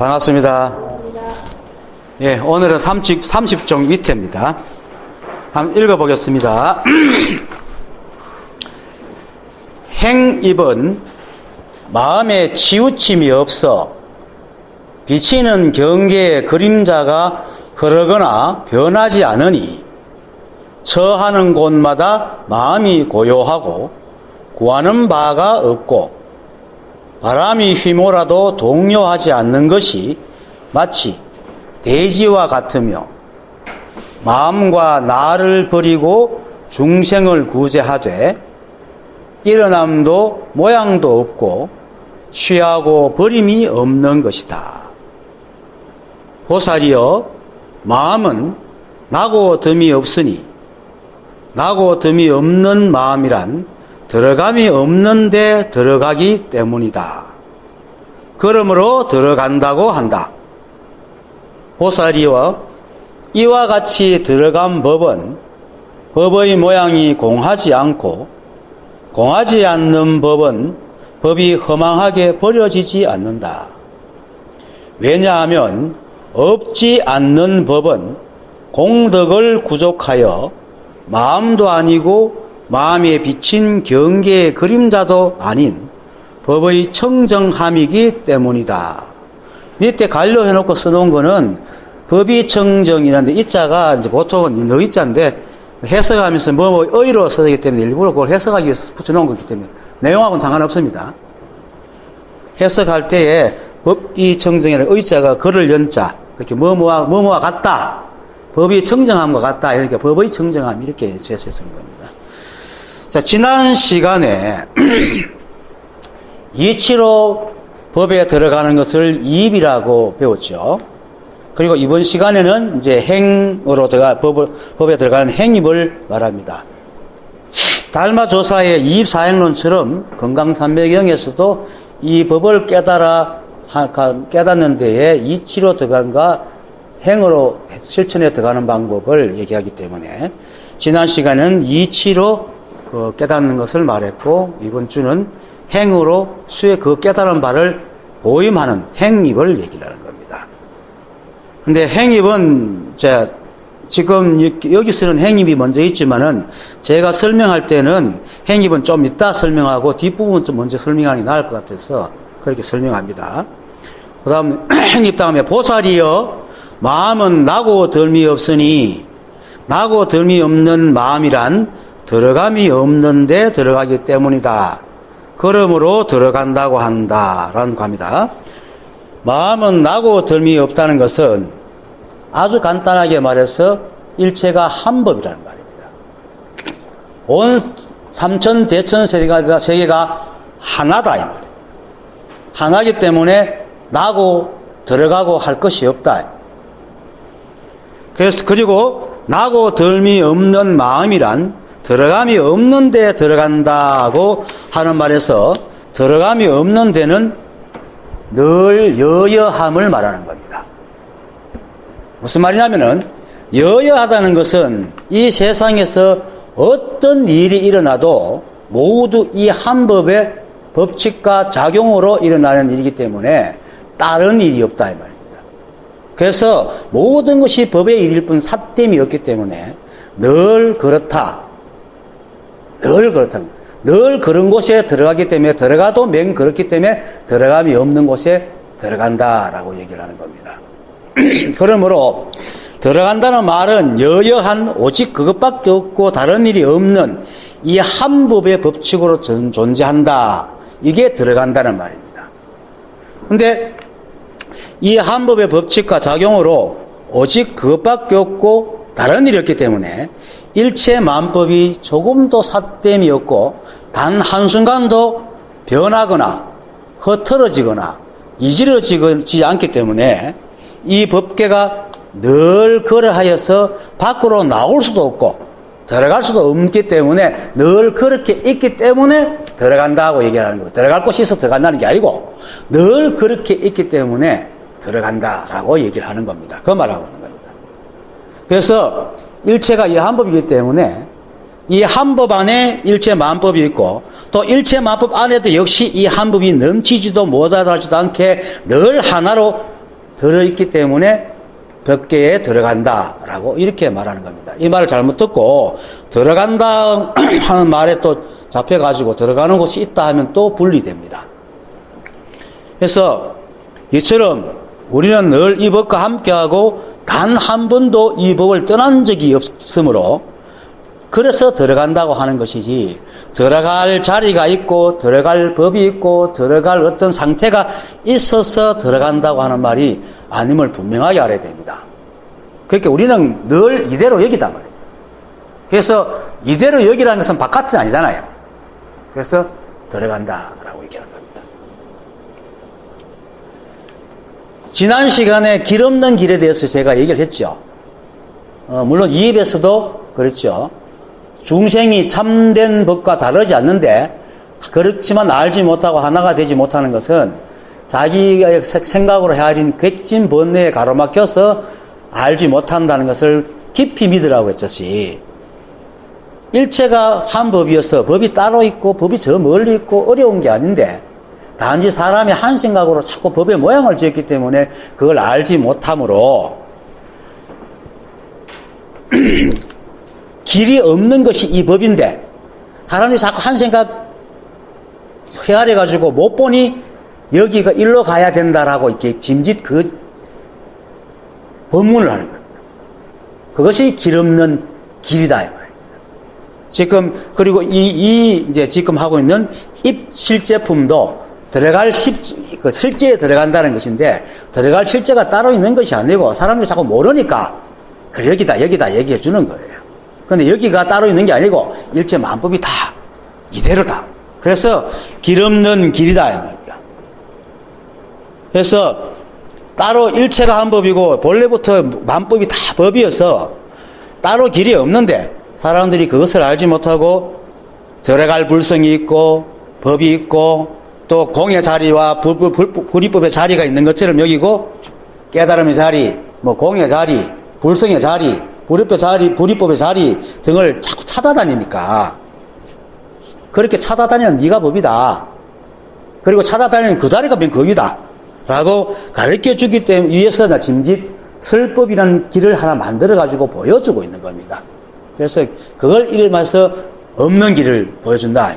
반갑습니다. 예, 오늘은 30종 위태입니다. 한번 읽어보겠습니다. 행입은 마음에 치우침이 없어 비치는 경계의 그림자가 흐르거나 변하지 않으니 처하는 곳마다 마음이 고요하고 구하는 바가 없고 바람이 휘몰아도 동요하지 않는 것이 마치 대지와 같으며 마음과 나를 버리고 중생을 구제하되 일어남도 모양도 없고 취하고 버림이 없는 것이다. 보살이여, 마음은 나고 덤이 없으니 나고 덤이 없는 마음이란 들어감이 없는데 들어가기 때문이다. 그러므로 들어간다고 한다. 보살이여, 이와 같이 들어간 법은 법의 모양이 공하지 않고 공하지 않는 법은 법이 허망하게 버려지지 않는다. 왜냐하면 없지 않는 법은 공덕을 구족하여 마음도 아니고 마음에 비친 경계의 그림자도 아닌 법의 청정함이기 때문이다. 밑에 간료해놓고 써놓은 거는 법이 청정이라는데 이자가 이제 보통은 너이자인데 해석하면서 뭐 의로 써야 되기 때문에 일부러 그걸 해석하기 위해서 붙여놓은 거기 때문에 내용하고는 상관없습니다. 해석할 때에 법이 청정이라는 의자가 글을 연자 그렇게 뭐뭐와 같다. 법이 청정함과 같다. 이렇게 법의 청정함 이렇게 제시해석한 겁니다. 자, 지난 시간에 이치로 법에 들어가는 것을 이입이라고 배웠죠. 그리고 이번 시간에는 이제 행으로 법에 들어가는 행입을 말합니다. 달마조사의 이입사행론처럼 건강산매경에서도 이 법을 깨닫는 데에 이치로 들어간과 행으로 실천에 들어가는 방법을 얘기하기 때문에 지난 시간은 이치로 깨닫는 것을 말했고 이번 주는 행으로 그 깨달은 바를 보임하는 행입을 얘기를 하는 겁니다. 근데 행입은 지금 여기 쓰는 행입이 먼저 있지만은 제가 설명할 때는 행입은 좀 이따 설명하고 뒷부분 좀 먼저 설명하는 게 나을 것 같아서 그렇게 설명합니다. 그 다음 행입 다음에 보살이여, 마음은 나고 덜미 없으니 나고 덜미 없는 마음이란 들어감이 없는데 들어가기 때문이다. 그러므로 들어간다고 한다라는 겁니다. 마음은 나고 덜미 없다는 것은 아주 간단하게 말해서 일체가 한 법이라는 말입니다. 온 삼천대천 세계가 하나다 이 말이에요. 하나이기 때문에 나고 들어가고 할 것이 없다. 그리고 나고 덜미 없는 마음이란 들어감이 없는데 들어간다고 하는 말에서 들어감이 없는 데는 늘 여여함을 말하는 겁니다. 무슨 말이냐면은 여여하다는 것은 이 세상에서 어떤 일이 일어나도 모두 이 한 법의 법칙과 작용으로 일어나는 일이기 때문에 다른 일이 없다 이 말입니다. 그래서 모든 것이 법의 일일 뿐 삿됨이 없기 때문에 늘 그렇다. 늘 그런 곳에 들어가기 때문에 들어가도 맹 그렇기 때문에 들어감이 없는 곳에 들어간다라고 얘기를 하는 겁니다. 그러므로 들어간다는 말은 여여한 오직 그것밖에 없고 다른 일이 없는 이 한 법의 법칙으로 존재한다. 이게 들어간다는 말입니다. 근데 이 한 법의 법칙과 작용으로 오직 그것밖에 없고 다른 일이 없기 때문에 일체 만법이 조금도 삿됨이 없고 단 한순간도 변하거나 흐트러지거나 이지러지지 않기 때문에 이 법계가 늘 그러하여서 밖으로 나올 수도 없고 들어갈 수도 없기 때문에 늘 그렇게 있기 때문에 들어간다고 얘기하는 거예요. 들어갈 곳이 있어 들어간다는 게 아니고 늘 그렇게 있기 때문에 들어간다라고 얘기를 하는 겁니다. 그 말하고 있는 겁니다. 그래서 일체가 이 한 법이기 때문에 이 한 법 안에 일체 만법이 있고 또 일체 만법 안에도 역시 이 한 법이 넘치지도 못하지도 않게 늘 하나로 들어있기 때문에 법계에 들어간다라고 이렇게 말하는 겁니다. 이 말을 잘못 듣고 들어간다 하는 말에 또 잡혀가지고 들어가는 곳이 있다 하면 또 분리됩니다. 그래서 이처럼 우리는 늘 이 법과 함께하고 단 한 번도 이 법을 떠난 적이 없으므로 그래서 들어간다고 하는 것이지 들어갈 자리가 있고 들어갈 법이 있고 들어갈 어떤 상태가 있어서 들어간다고 하는 말이 아님을 분명하게 알아야 됩니다. 그러니까 우리는 늘 이대로 여기단 말이에요. 그래서 이대로 여기라는 것은 바깥은 아니잖아요. 그래서 들어간다라고 얘기하는 겁니다. 지난 시간에 길 없는 길에 대해서 제가 얘기를 했죠. 물론 이 입에서도 그렇죠. 중생이 참된 법과 다르지 않는데 그렇지만 알지 못하고 하나가 되지 못하는 것은 자기의 생각으로 헤아린 객진 번뇌에 가로막혀서 알지 못한다는 것을 깊이 믿으라고 했듯이 일체가 한 법이어서 법이 따로 있고 법이 저 멀리 있고 어려운 게 아닌데 단지 사람이 한 생각으로 자꾸 법의 모양을 지었기 때문에 그걸 알지 못함으로 길이 없는 것이 이 법인데 사람들이 자꾸 한 생각 헤아려가지고 못 보니 여기가 일로 가야 된다라고 이렇게 짐짓 그 법문을 하는 겁니다. 그것이 길 없는 길이다 이 말입니다. 지금 그리고 이제 지금 하고 있는 입 실제품도 들어갈 그 실제에 들어간다는 것인데 들어갈 실제가 따로 있는 것이 아니고 사람들이 자꾸 모르니까 그래 여기다 얘기해 주는 거예요. 그런데 여기가 따로 있는 게 아니고 일체 만법이 다 이대로다. 그래서 길 없는 길이다 이 말입니다. 그래서 따로 일체가 한 법이고 본래부터 만법이 다 법이어서 따로 길이 없는데 사람들이 그것을 알지 못하고 들어갈 불성이 있고 법이 있고 또 공의 자리와 불이법의 자리가 있는 것처럼 여기고 깨달음의 자리, 뭐 공의 자리, 불성의 자리, 불이법의 자리 등을 자꾸 찾아다니니까 그렇게 찾아다니는 네가 법이다. 그리고 찾아다니는 그 자리가 맨 거기다. 라고 가르쳐주기 때문에 위해서 나 짐짓 설법이라는 길을 하나 만들어가지고 보여주고 있는 겁니다. 그래서 그걸 이름해서 없는 길을 보여준다.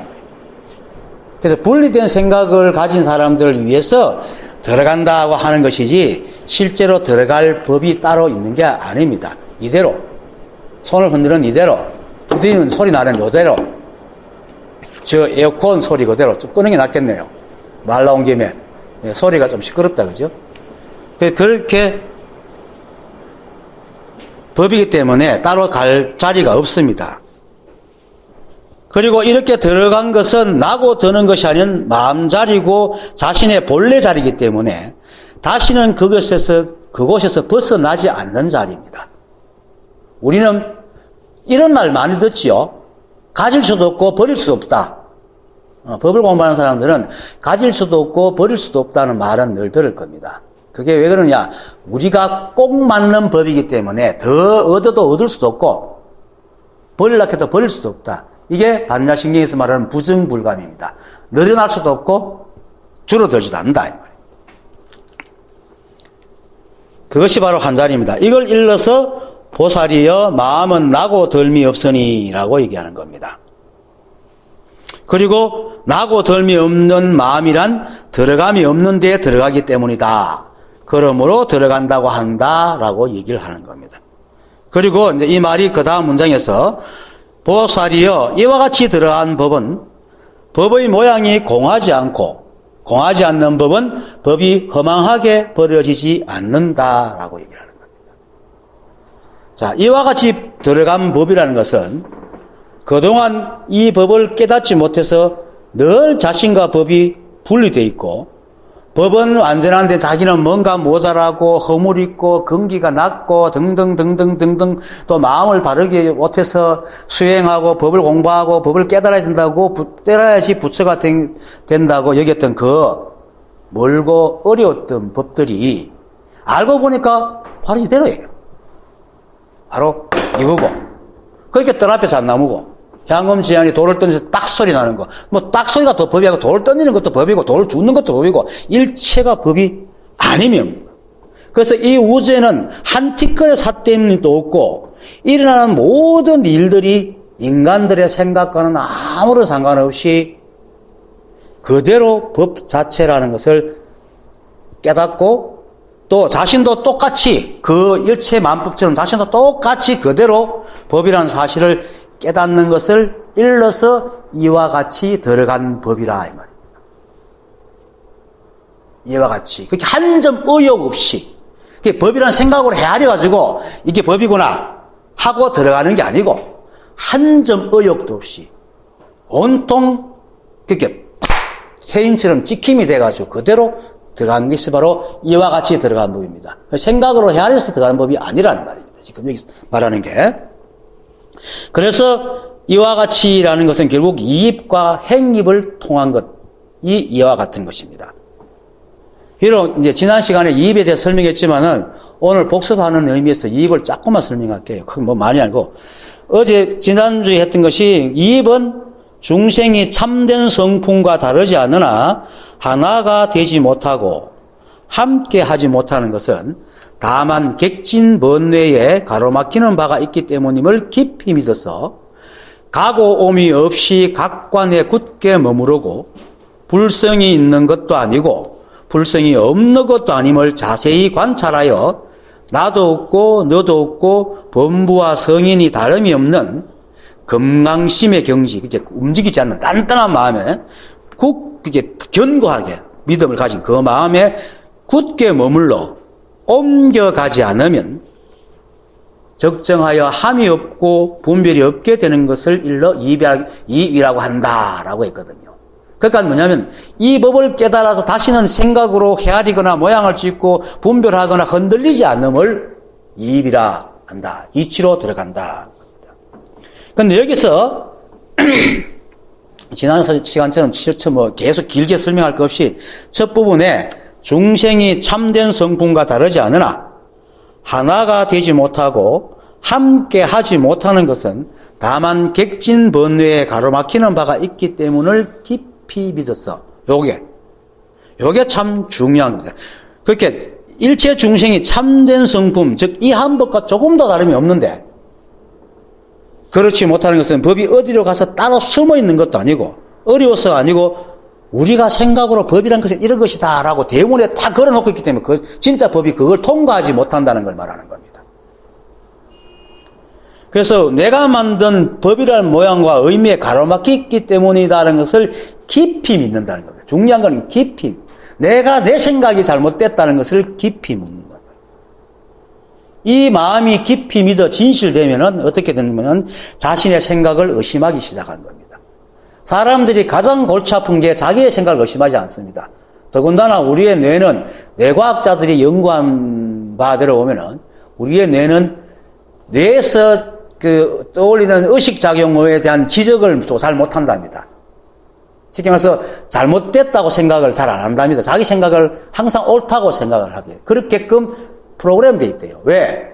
그래서 분리된 생각을 가진 사람들을 위해서 들어간다고 하는 것이지 실제로 들어갈 법이 따로 있는 게 아닙니다. 이대로 손을 흔드는 이대로 부딪히는 소리 나는 이대로 저 에어컨 소리 그대로 좀 끄는 게 낫겠네요. 말 나온 김에 소리가 좀 시끄럽다 그죠? 그렇게 법이기 때문에 따로 갈 자리가 없습니다. 그리고 이렇게 들어간 것은 나고 드는 것이 아닌 마음자리고 자신의 본래 자리이기 때문에 다시는 그곳에서 벗어나지 않는 자리입니다. 우리는 이런 말 많이 듣지요. 가질 수도 없고 버릴 수도 없다. 법을 공부하는 사람들은 가질 수도 없고 버릴 수도 없다는 말은 늘 들을 겁니다. 그게 왜 그러냐? 우리가 꼭 맞는 법이기 때문에 더 얻어도 얻을 수도 없고 버리려고 해도 버릴 수도 없다. 이게 반야신경에서 말하는 부증불감입니다. 늘어날 수도 없고 줄어들지도 않는다. 그것이 바로 한자리입니다. 이걸 일러서 보살이여 마음은 나고 덜미 없으니 라고 얘기하는 겁니다. 그리고 나고 덜미 없는 마음이란 들어감이 없는 데에 들어가기 때문이다. 그러므로 들어간다고 한다라고 얘기를 하는 겁니다. 그리고 이제 이 말이 그 다음 문장에서 보살이여 이와 같이 들어간 법은 법의 모양이 공하지 않고 공하지 않는 법은 법이 허망하게 버려지지 않는다라고 얘기를 하는 겁니다. 자, 이와 같이 들어간 법이라는 것은 그동안 이 법을 깨닫지 못해서 늘 자신과 법이 분리되어 있고 법은 완전한데 자기는 뭔가 모자라고 허물 있고 근기가 낮고 등등 또 마음을 바르게 못해서 수행하고 법을 공부하고 법을 깨달아야 된다고 깨달아야지 부처가 된다고 여겼던 그 멀고 어려웠던 법들이 알고 보니까 바로 이대로예요. 바로 이거고 그렇게 뜰 앞에 잣나무고 향금지향이 돌을 던져서 딱 소리 나는 거. 뭐 딱 소리가 더 법이고 돌을 던지는 것도 법이고 돌을 줍는 것도 법이고 일체가 법이 아니면 그래서 이 우주에는 한 티끌의 삿대임도 없고 일어나는 모든 일들이 인간들의 생각과는 아무런 상관없이 그대로 법 자체라는 것을 깨닫고 또 자신도 똑같이 그 일체 만법처럼 자신도 똑같이 그대로 법이라는 사실을 깨닫는 것을 일러서 이와 같이 들어간 법이라 이 말입니다. 이와 같이 그렇게 한 점 의욕 없이 법이라는 생각으로 헤아려가지고 이게 법이구나 하고 들어가는 게 아니고 한 점 의욕도 없이 온통 그렇게 해인처럼 찍힘이 돼가지고 그대로 들어가는 것이 바로 이와 같이 들어간 법입니다. 생각으로 헤아려서 들어가는 법이 아니라는 말입니다. 지금 여기서 말하는 게. 그래서 이와 같이라는 것은 결국 이입과 행입을 통한 것이 이와 같은 것입니다. 비록 이제 지난 시간에 이입에 대해 설명했지만은 오늘 복습하는 의미에서 이입을 조금만 설명할게요. 그건 뭐 많이 알고. 어제 지난주에 했던 것이 이입은 중생이 참된 성품과 다르지 않으나 하나가 되지 못하고 함께 하지 못하는 것은 다만 객진번뇌에 가로막히는 바가 있기 때문임을 깊이 믿어서 가고 오미 없이 각관에 굳게 머무르고 불성이 있는 것도 아니고 불성이 없는 것도 아님을 자세히 관찰하여 나도 없고 너도 없고 범부와 성인이 다름이 없는 금강심의 경지, 그게 움직이지 않는 단단한 마음에 그게 견고하게 믿음을 가진 그 마음에 굳게 머물러 옮겨가지 않으면 적정하여 함이 없고 분별이 없게 되는 것을 일러 이입이라고 한다라고 했거든요. 그러니까 뭐냐면 이 법을 깨달아서 다시는 생각으로 헤아리거나 모양을 짓고 분별하거나 흔들리지 않음을 이입이라 한다. 이치로 들어간다. 그런데 여기서 지난 시간처럼 뭐 계속 길게 설명할 것 없이 첫 부분에 중생이 참된 성품과 다르지 않으나 하나가 되지 못하고 함께 하지 못하는 것은 다만 객진번뇌에 가로막히는 바가 있기 때문을 깊이 믿었어. 요게 참 중요한 겁니다. 그렇게 일체 중생이 참된 성품, 즉 이 한 법과 조금 더 다름이 없는데 그렇지 못하는 것은 법이 어디로 가서 따로 숨어 있는 것도 아니고 어려워서가 아니고 우리가 생각으로 법이란 것은 이런 것이다 라고 대문에 다 걸어놓고 있기 때문에 진짜 법이 그걸 통과하지 못한다는 걸 말하는 겁니다. 그래서 내가 만든 법이라는 모양과 의미에 가로막혔기 때문이다라는 것을 깊이 믿는다는 겁니다. 중요한 건 깊이. 내가 내 생각이 잘못됐다는 것을 깊이 묻는 거예요. 이 마음이 깊이 믿어 진실되면은 어떻게 되냐면 자신의 생각을 의심하기 시작한 겁니다. 사람들이 가장 골치 아픈 게 자기의 생각을 의심하지 않습니다. 더군다나 우리의 뇌는 뇌과학자들이 연구한 바대로 보면은 우리의 뇌는 뇌에서 떠올리는 의식작용에 대한 지적을 또 잘 못한답니다. 쉽게 말해서 잘못됐다고 생각을 잘 안 한답니다. 자기 생각을 항상 옳다고 생각을 하대요. 그렇게끔 프로그램되어 있대요. 왜?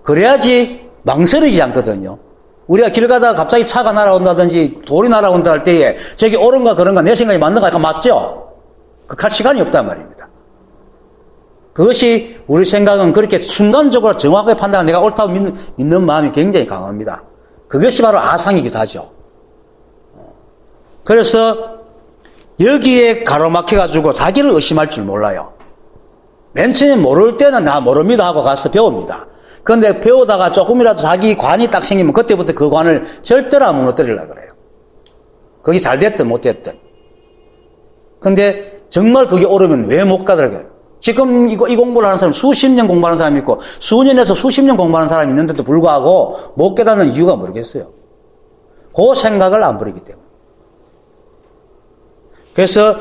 그래야지 망설이지 않거든요. 우리가 길 가다가 갑자기 차가 날아온다든지 돌이 날아온다 할 때에 저기 옳은가 그런가 내 생각이 맞는가 약간 맞죠? 할 시간이 없단 말입니다. 그것이 우리 생각은 그렇게 순간적으로 정확하게 판단하고 내가 옳다고 믿는 마음이 굉장히 강합니다. 그것이 바로 아상이기도 하죠. 그래서 여기에 가로막혀가지고 자기를 의심할 줄 몰라요. 맨 처음에 모를 때는 나 모릅니다 하고 가서 배웁니다. 그런데 배우다가 조금이라도 자기 관이 딱 생기면 그때부터 그 관을 절대로 안 무너뜨리려고 그래요. 그게 잘 됐든 못 됐든. 근데 정말 그게 옳으면 왜 못 가더라고요. 지금 이 공부를 하는 사람 수십 년 공부하는 사람이 있고 수년에서 수십 년 공부하는 사람이 있는데도 불구하고 못 깨닫는 이유가 모르겠어요. 그 생각을 안 버리기 때문에. 그래서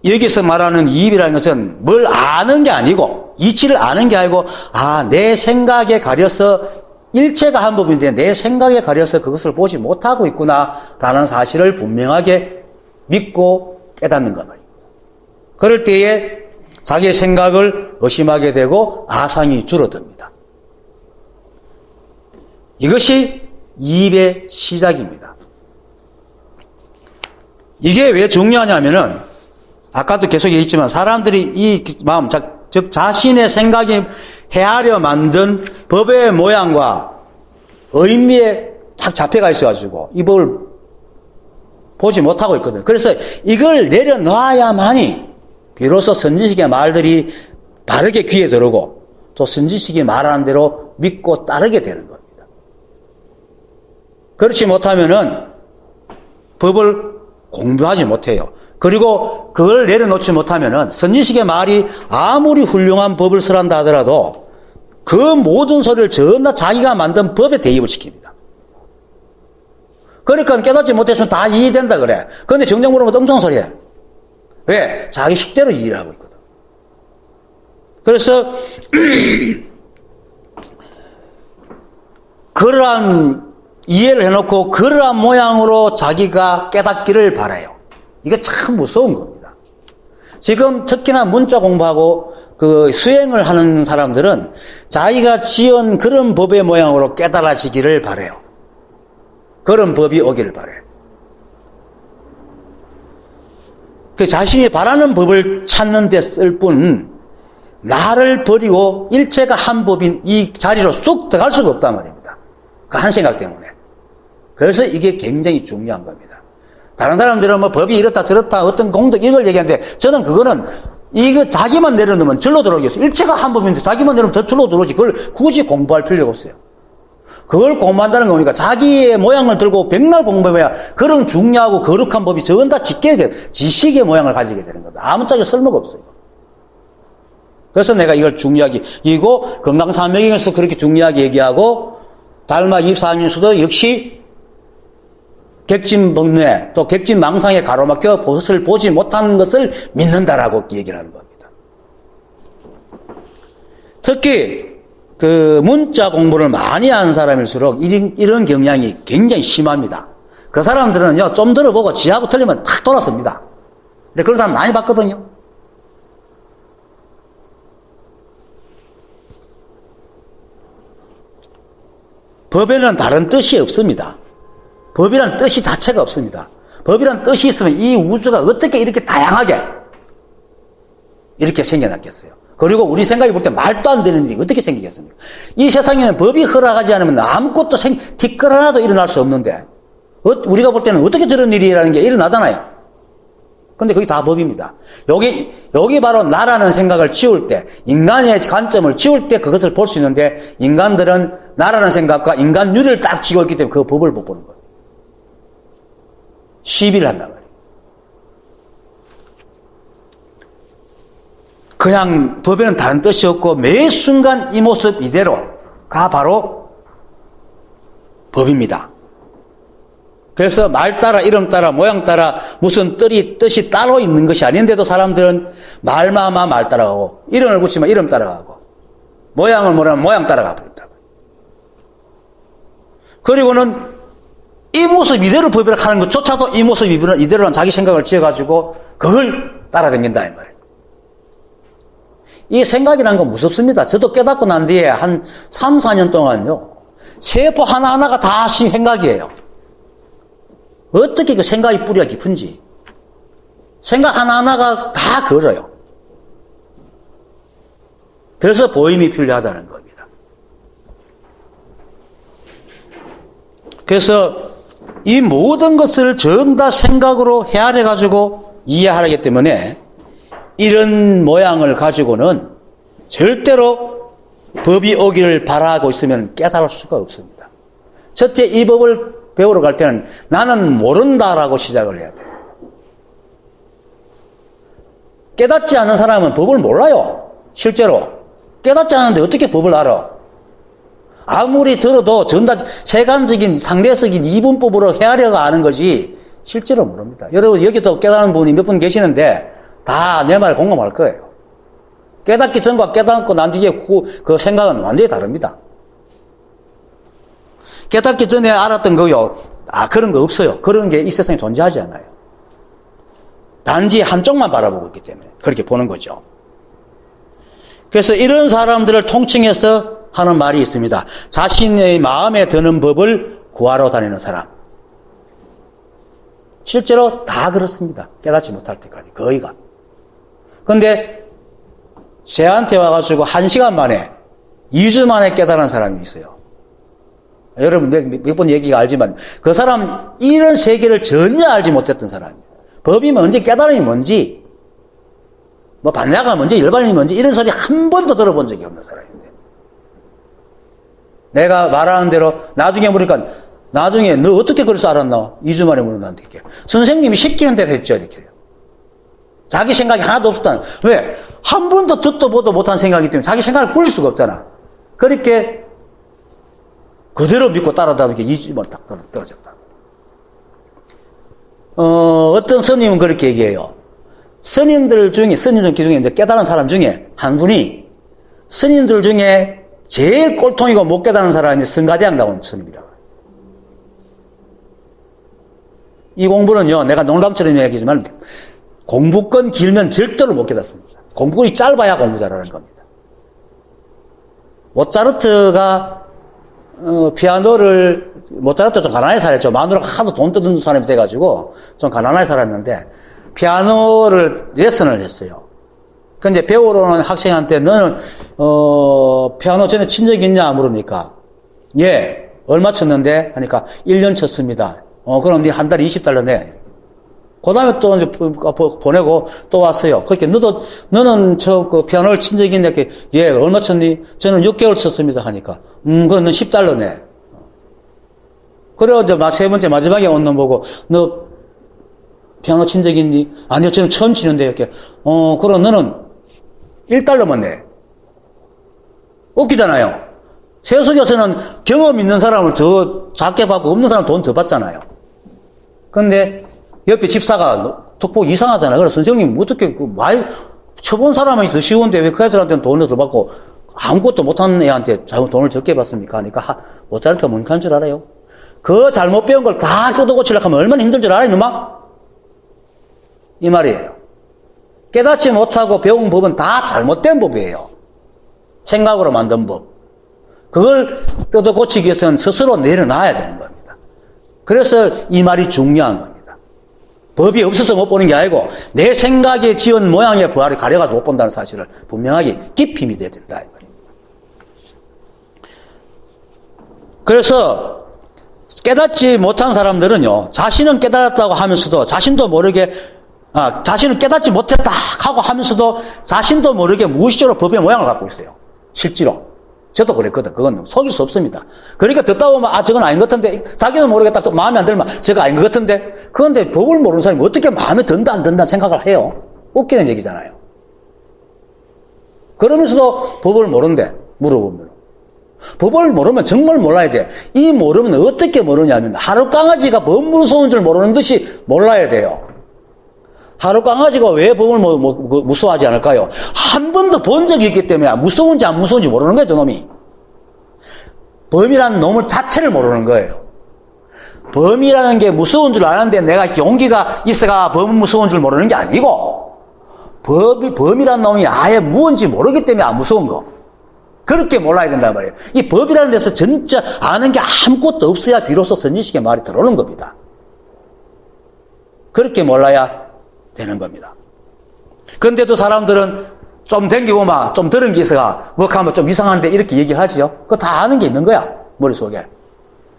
여기서 말하는 이입이라는 것은 뭘 아는 게 아니고 이치를 아는 게 아니고 내 생각에 가려서 일체가 한 법인데 내 생각에 가려서 그것을 보지 못하고 있구나라는 사실을 분명하게 믿고 깨닫는 겁니다. 그럴 때에 자기의 생각을 의심하게 되고 아상이 줄어듭니다. 이것이 이입의 시작입니다. 이게 왜 중요하냐면은 아까도 계속 얘기했지만 사람들이 이 마음 즉 자신의 생각이 헤아려 만든 법의 모양과 의미에 딱 잡혀가 있어가지고 이 법을 보지 못하고 있거든. 그래서 이걸 내려놔야만이 비로소 선지식의 말들이 바르게 귀에 들어오고 또 선지식이 말하는 대로 믿고 따르게 되는 겁니다. 그렇지 못하면은 법을 공부하지 못해요. 그리고 그걸 내려놓지 못하면은 선지식의 말이 아무리 훌륭한 법을 설한다 하더라도 그 모든 소리를 전부 자기가 만든 법에 대입을 시킵니다. 그러니까 깨닫지 못했으면 다 이해된다 그래. 그런데 정작 물으면 엉뚱한 소리야. 왜? 자기 식대로 이해를 하고 있거든. 그래서 그러한 이해를 해놓고 그러한 모양으로 자기가 깨닫기를 바라요. 이게 참 무서운 겁니다. 지금 특히나 문자 공부하고 그 수행을 하는 사람들은 자기가 지은 그런 법의 모양으로 깨달아지기를 바라요. 그런 법이 오기를 바라요. 그 자신이 바라는 법을 찾는 데 쓸 뿐 나를 버리고 일체가 한 법인 이 자리로 쑥 들어갈 수가 없단 말입니다. 그 한 생각 때문에. 그래서 이게 굉장히 중요한 겁니다. 다른 사람들은 뭐 법이 이렇다 저렇다 어떤 공덕 이걸 얘기하는데 저는 그거는 이거 자기만 내려놓으면 절로 들어오겠어요. 일체가 한 법인데 자기만 내려놓으면 더 절로 들어오지. 그걸 굳이 공부할 필요가 없어요. 그걸 공부한다는 겁니까? 자기의 모양을 들고 백날 공부해야 그런 중요하고 거룩한 법이 전부 다 지식의 모양을 가지게 되는 겁니다. 아무짝에 쓸모가 없어요. 그래서 내가 이걸 중요하게, 이거 건강산명에서 그렇게 중요하게 얘기하고, 달마 24년수도 역시 객진법뇌, 또 객진망상에 가로막혀 벗을 보지 못하는 것을 믿는다라고 얘기를 하는 겁니다. 특히, 그 문자 공부를 많이 하는 사람일수록 이런 경향이 굉장히 심합니다. 그 사람들은요, 좀 들어보고 지하고 틀리면 탁 돌아섭니다. 근데 그런 사람 많이 봤거든요. 법에는 다른 뜻이 없습니다. 법이라는 뜻이 자체가 없습니다. 법이라는 뜻이 있으면 이 우주가 어떻게 이렇게 다양하게 이렇게 생겨났겠어요. 그리고 우리 생각이 볼 때 말도 안 되는 일이 어떻게 생기겠습니까? 이 세상에는 법이 허락하지 않으면 아무것도 티끌 하나도 일어날 수 없는데 우리가 볼 때는 어떻게 저런 일이라는 게 일어나잖아요. 근데 그게 다 법입니다. 여기 바로 나라는 생각을 치울 때, 인간의 관점을 치울 때 그것을 볼 수 있는데, 인간들은 나라는 생각과 인간유를 딱 쥐고 있기 때문에 그 법을 못 보는 거예요. 시비를 한단 말이에요. 그냥 법에는 다른 뜻이 없고, 매 순간 이 모습 이대로가 바로 법입니다. 그래서 말 따라 이름 따라 모양 따라 무슨 뜻이 따로 있는 것이 아닌데도 사람들은 말마마 말 따라가고 이름을 붙이면 이름 따라가고 모양을 뭐라면 모양 따라가 버린다. 그리고는 이 모습 이대로 법이라 하는 것조차도 이 모습 이대로란 자기 생각을 지어가지고 그걸 따라다닌다 이 말이에요. 이 생각이라는 건 무섭습니다. 저도 깨닫고 난 뒤에 한 3, 4년 동안요 세포 하나하나가 다 생각이에요. 어떻게 그 생각이 뿌리가 깊은지. 생각 하나하나가 다 걸어요. 그래서 보임이 필요하다는 겁니다. 그래서 이 모든 것을 전부 다 생각으로 헤아려가지고 이해하기 때문에 이런 모양을 가지고는 절대로 법이 오기를 바라고 있으면 깨달을 수가 없습니다. 첫째, 이 법을 배우러 갈 때는 나는 모른다라고 시작을 해야 돼요. 깨닫지 않은 사람은 법을 몰라요. 실제로. 깨닫지 않는데 어떻게 법을 알아? 아무리 들어도 전다 세간적인 상대적인 이분법으로 헤아려가 아는 거지 실제로 모릅니다. 여러분 여기도 깨닫는 분이 몇 분 계시는데 다 내 말에 공감할 거예요. 깨닫기 전과 깨닫고 난 뒤에 그 생각은 완전히 다릅니다. 깨닫기 전에 알았던 거요. 그런 거 없어요. 그런 게 이 세상에 존재하지 않아요. 단지 한쪽만 바라보고 있기 때문에 그렇게 보는 거죠. 그래서 이런 사람들을 통칭해서 하는 말이 있습니다. 자신의 마음에 드는 법을 구하러 다니는 사람. 실제로 다 그렇습니다. 깨닫지 못할 때까지 거의가. 그런데 제한테 와가지고 1시간 만에, 2주 만에 깨달은 사람이 있어요. 여러분 몇 번 얘기가 알지만 그 사람은 이런 세계를 전혀 알지 못했던 사람이에요. 법이 뭔지 깨달음이 뭔지 뭐 반야가 뭔지 일반인이 뭔지 이런 소리 한 번도 들어본 적이 없는 사람인데 내가 말하는 대로 나중에 물으니까 나중에 너 어떻게 그럴 줄 알았나? 2주 만에 물어나한테 이렇게 선생님이 시키는 대로 했죠 이렇게 자기 생각이 하나도 없었다는 왜? 한 번도 듣도 보도 못한 생각이기 때문에 자기 생각을 굴릴 수가 없잖아. 그렇게 그대로 믿고 따라다 보니까 2주만 딱 떨어졌다. 어떤 스님은 그렇게 얘기해요. 스님들 중에 이제 깨달은 사람 중에 한 분이 스님들 중에 제일 꼴통이고 못 깨달은 사람이 성가대왕 나온 스님이라고. 이 공부는요, 내가 농담처럼 얘기하지만 공부권 길면 절대로 못 깨닫습니다. 공부권이 짧아야 공부 잘하는 겁니다. 모차르트가 모차르트 좀 가난하게 살았죠. 마누라가 하도 돈 뜯는 사람이 돼가지고 좀 가난하게 살았는데, 피아노를 레슨을 했어요. 근데 배우러 오는 학생한테 너는, 피아노 전에 친 적 있냐? 물으니까, 예, 얼마 쳤는데? 하니까 1년 쳤습니다. 그럼 네 한 달에 $20 내. 그 다음에 또 이제 보내고 또 왔어요. 그렇게 너는 피아노를 친 적이 있냐? 예, 얼마 쳤니? 저는 6개월 쳤습니다. 하니까, 그럼 넌 $10 내. 그래서 이제 세 번째 마지막에 온 놈 보고, 너 피아노 친 적이 있니? 아니요, 저는 처음 치는데, 이렇게. 그럼 너는 $1만 내. 웃기잖아요. 세속에서는 경험 있는 사람을 더 작게 받고 없는 사람 돈 더 받잖아요. 근데 옆에 집사가 톡보 이상하잖아요. 그래서 선생님 어떻게 많이 쳐본 사람이 더 쉬운데 왜 그 애들한테는 돈을 더 받고 아무것도 못하는 애한테 돈을 적게 받습니까? 하니까 모차르트가 뭔 줄 알아요? 그 잘못 배운 걸 다 뜯어고치려고 하면 얼마나 힘든 줄 알아요, 이놈아? 이 말이에요. 깨닫지 못하고 배운 법은 다 잘못된 법이에요. 생각으로 만든 법. 그걸 뜯어고치기 위해서는 스스로 내려놔야 되는 겁니다. 그래서 이 말이 중요한 겁니다. 법이 없어서 못 보는 게 아니고 내 생각에 지은 모양의 부활을 가려가서 못 본다는 사실을 분명하게 깊이 믿어야 된다. 이 말입니다. 그래서 깨닫지 못한 사람들은요, 자신은 깨달았다고 하면서도 자신도 모르게 자신은 깨닫지 못했다 하고 하면서도 자신도 모르게 무의식적으로 법의 모양을 갖고 있어요. 실제로. 저도 그랬거든. 그건 속일 수 없습니다. 그러니까 듣다 보면 저건 아닌 것 같은데 자기도 모르겠다 또 마음에 안 들면 저거 아닌 것 같은데 그런데 법을 모르는 사람이 어떻게 마음에 든다 안 든다 생각을 해요? 웃기는 얘기잖아요. 그러면서도 법을 모른대 물어보면 법을 모르면 정말 몰라야 돼. 이 모르면 어떻게 모르냐면 하루 강아지가 법 무서운 줄 모르는 듯이 몰라야 돼요. 하루 강아지가 왜 법을 무서워하지 않을까요? 한 번도 본 적이 있기 때문에 무서운지 안 무서운지 모르는 거예요, 저놈이. 범이라는 놈을 자체를 모르는 거예요. 범이라는 게 무서운 줄 아는데 내가 용기가 있어가 범은 무서운 줄 모르는 게 아니고 범이라는 놈이 아예 무언지 모르기 때문에 안 무서운 거. 그렇게 몰라야 된단 말이에요. 이 법이라는 데서 진짜 아는 게 아무것도 없어야 비로소 선지식의 말이 들어오는 겁니다. 그렇게 몰라야 되는 겁니다. 그런데도 사람들은 좀 댕기고만 좀 들은 게 있어가 뭐 하면 좀 이상한데 이렇게 얘기를 하지요. 그거 다 아는 게 있는 거야 머릿속에.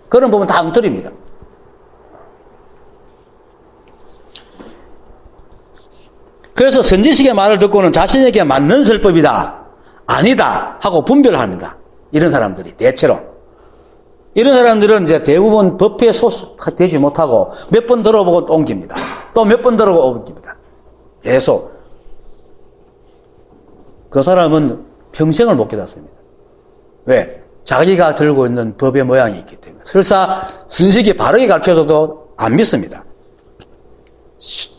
그런 부분 다 엉터리입니다. 그래서 선지식의 말을 듣고는 자신에게 맞는 설법이다 아니다 하고 분별을 합니다. 이런 사람들이 대체로. 이런 사람들은 이제 대부분 법회에 소속되지 못하고 몇 번 들어보고 또 옮깁니다. 또 몇 번 들어보고 옮깁니다. 계속. 그 사람은 평생을 못 깨닫습니다. 왜? 자기가 들고 있는 법의 모양이 있기 때문에. 설사 선식이 바르게 가르쳐줘도 안 믿습니다.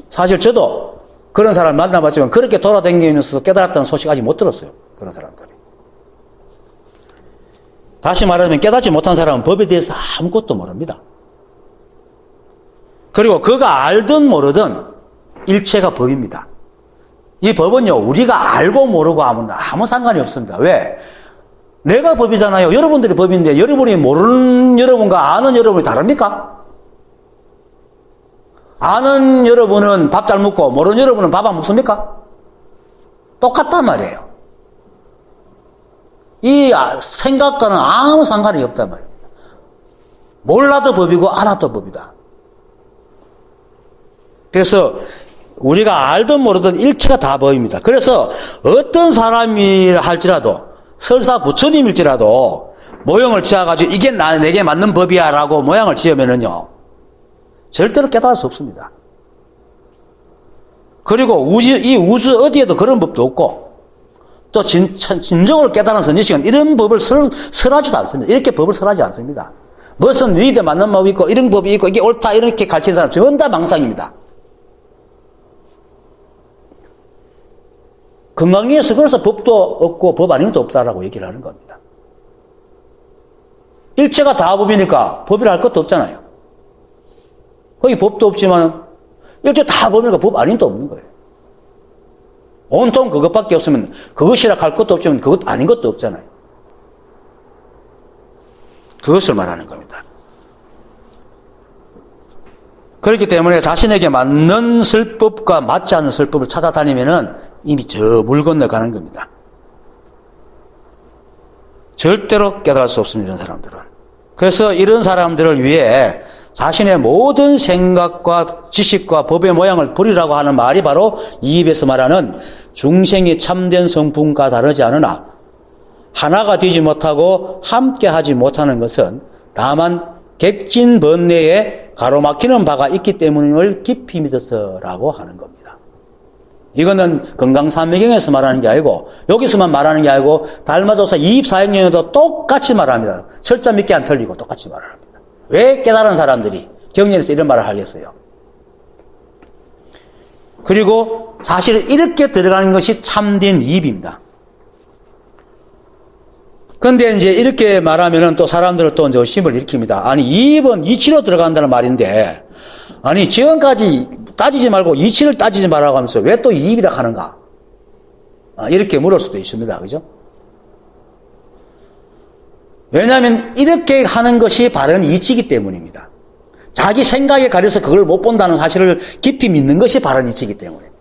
사실 저도 그런 사람 만나봤지만 그렇게 돌아다니면서도 깨달았다는 소식 아직 못 들었어요. 그런 사람들이. 다시 말하면 깨닫지 못한 사람은 법에 대해서 아무것도 모릅니다. 그리고 그가 알든 모르든 일체가 법입니다. 이 법은요, 우리가 알고 모르고 하면 아무 상관이 없습니다. 왜? 내가 법이잖아요. 여러분들이 법인데 여러분이 모르는 여러분과 아는 여러분이 다릅니까? 아는 여러분은 밥 잘 먹고 모르는 여러분은 밥 안 먹습니까? 똑같단 말이에요. 이 생각과는 아무 상관이 없단 말입니다. 몰라도 법이고 알아도 법이다. 그래서 우리가 알든 모르든 일체가 다 법입니다. 그래서 어떤 사람이 할지라도 설사 부처님일지라도 모형을 지어가지고 이게 내게 맞는 법이야 라고 모양을 지으면은요 절대로 깨달을 수 없습니다. 그리고 이 우주 어디에도 그런 법도 없고 또 진정으로 깨달은 선지식은 이런 법을 설하지도 않습니다. 이렇게 법을 설하지 않습니다. 무슨 너희들 맞는 법이 있고 이런 법이 있고 이게 옳다 이렇게 가르치는 사람 전부 다 망상입니다. 건강에서 그래서 법도 없고 법 아닌 것도 없다라고 얘기를 하는 겁니다. 일체가 다 법이니까 법이라 할 것도 없잖아요. 거기 법도 없지만 일체 다 법이니까 법 아닌 것도 없는 거예요. 온통 그것밖에 없으면 그것이라 할 것도 없지만 그것 아닌 것도 없잖아요. 그것을 말하는 겁니다. 그렇기 때문에 자신에게 맞는 설법과 맞지 않는 설법을 찾아다니면은 이미 저 물 건너가는 겁니다. 절대로 깨달을 수 없습니다, 이런 사람들은. 그래서 이런 사람들을 위해 자신의 모든 생각과 지식과 법의 모양을 버리라고 하는 말이 바로 이 입에서 말하는 중생이 참된 성품과 다르지 않으나 하나가 되지 못하고 함께하지 못하는 것은 다만 객진 번뇌에 가로막히는 바가 있기 때문임을 깊이 믿어서라고 하는 겁니다. 이거는 건강삼매경에서 말하는 게 아니고 여기서만 말하는 게 아니고 달마도사 24행령에도 똑같이 말합니다. 철자 몇 개 안 틀리고 똑같이 말합니다. 왜 깨달은 사람들이 경전에서 이런 말을 하겠어요? 그리고 사실 이렇게 들어가는 것이 참된 이입입니다. 근데 이제 이렇게 말하면은 또 사람들은 또 이제 의심을 일으킵니다. 아니, 이입은 이치로 들어간다는 말인데, 아니, 지금까지 따지지 말고 이치를 따지지 말라고 하면서 왜 또 이입이라 하는가? 이렇게 물을 수도 있습니다. 그죠? 왜냐하면 이렇게 하는 것이 바른 이치이기 때문입니다. 자기 생각에 가려서 그걸 못 본다는 사실을 깊이 믿는 것이 바른 이치이기 때문입니다.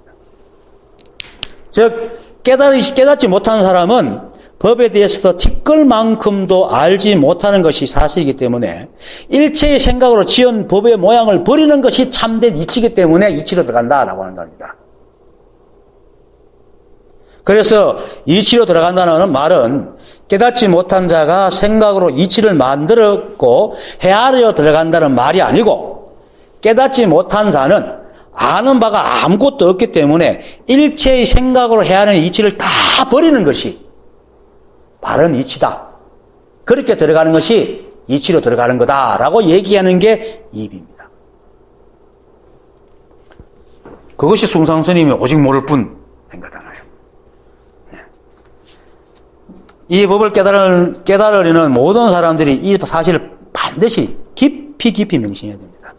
즉, 깨닫지 못하는 사람은 법에 대해서도 티끌만큼도 알지 못하는 것이 사실이기 때문에 일체의 생각으로 지은 법의 모양을 버리는 것이 참된 이치이기 때문에 이치로 들어간다라고 하는 겁니다. 그래서 이치로 들어간다는 말은 깨닫지 못한 자가 생각으로 이치를 만들었고 헤아려 들어간다는 말이 아니고 깨닫지 못한 자는 아는 바가 아무것도 없기 때문에 일체의 생각으로 헤아리는 이치를 다 버리는 것이 바른 이치다. 그렇게 들어가는 것이 이치로 들어가는 거다라고 얘기하는 게 이입입니다. 그것이 숭상스님이 오직 모를 뿐 한 거잖아요. 네. 이 법을 깨달으려는 모든 사람들이 이 사실을 반드시 깊이 명심해야 됩니다.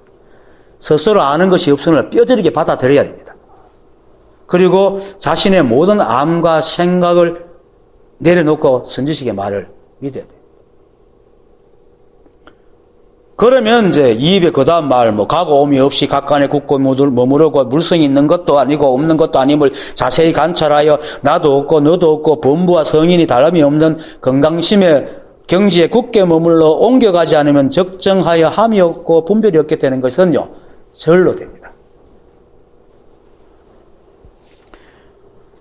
스스로 아는 것이 없으므로 뼈저리게 받아들여야 됩니다. 그리고 자신의 모든 암과 생각을 내려놓고 선지식의 말을 믿어야 돼요. 그러면 이제 이 입에 그 다음 말, 가고 오미 없이 각간에 굳고 머무르고 물성이 있는 것도 아니고 없는 것도 아님을 자세히 관찰하여 나도 없고 너도 없고 범부와 성인이 다름이 없는 건강심의 경지에 굳게 머물러 옮겨가지 않으면 적정하여 함이 없고 분별이 없게 되는 것은요, 절로 됩니다.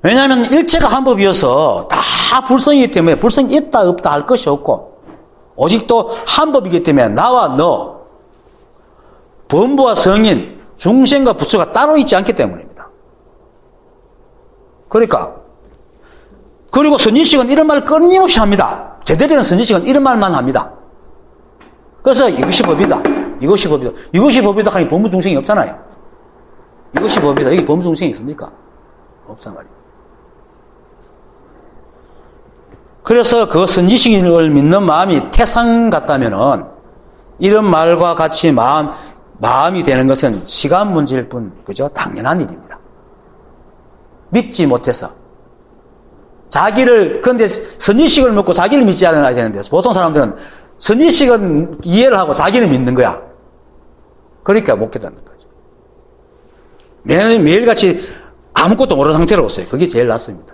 왜냐하면 일체가 한 법이어서 다 불성이기 때문에 불성이 있다 없다 할 것이 없고 오직 또 한 법이기 때문에 나와 너, 범부와 성인, 중생과 부처가 따로 있지 않기 때문입니다. 그리고 선지식은 이런 말을 끊임없이 합니다. 제대로 된 선지식은 이런 말만 합니다. 그래서 이것이 법이다. 이것이 법이다. 이것이 법이다 하니 범부 중생이 없잖아요. 이것이 법이다. 여기 범부 중생이 있습니까? 없단 말이에요. 그래서 그 선지식을 믿는 마음이 태상 같다면은 이런 말과 같이 마음이 되는 것은 시간 문제일 뿐, 그죠? 당연한 일입니다. 믿지 못해서. 근데 선지식을 믿고 자기를 믿지 않아야 되는데, 보통 사람들은 선지식은 이해를 하고 자기는 믿는 거야. 그러니까 못 깨닫는 거죠. 매일같이 아무것도 모르는 상태로 오세요. 그게 제일 낫습니다.